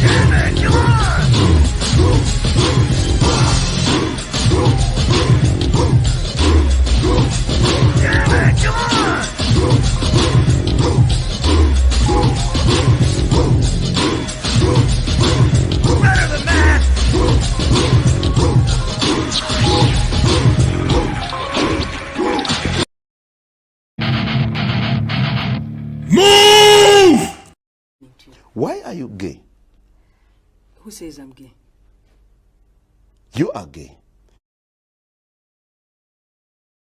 Yeah, man, come on! Yeah, man, come on! Better than that! Move! Why are you gay? Who says I'm gay? You are gay.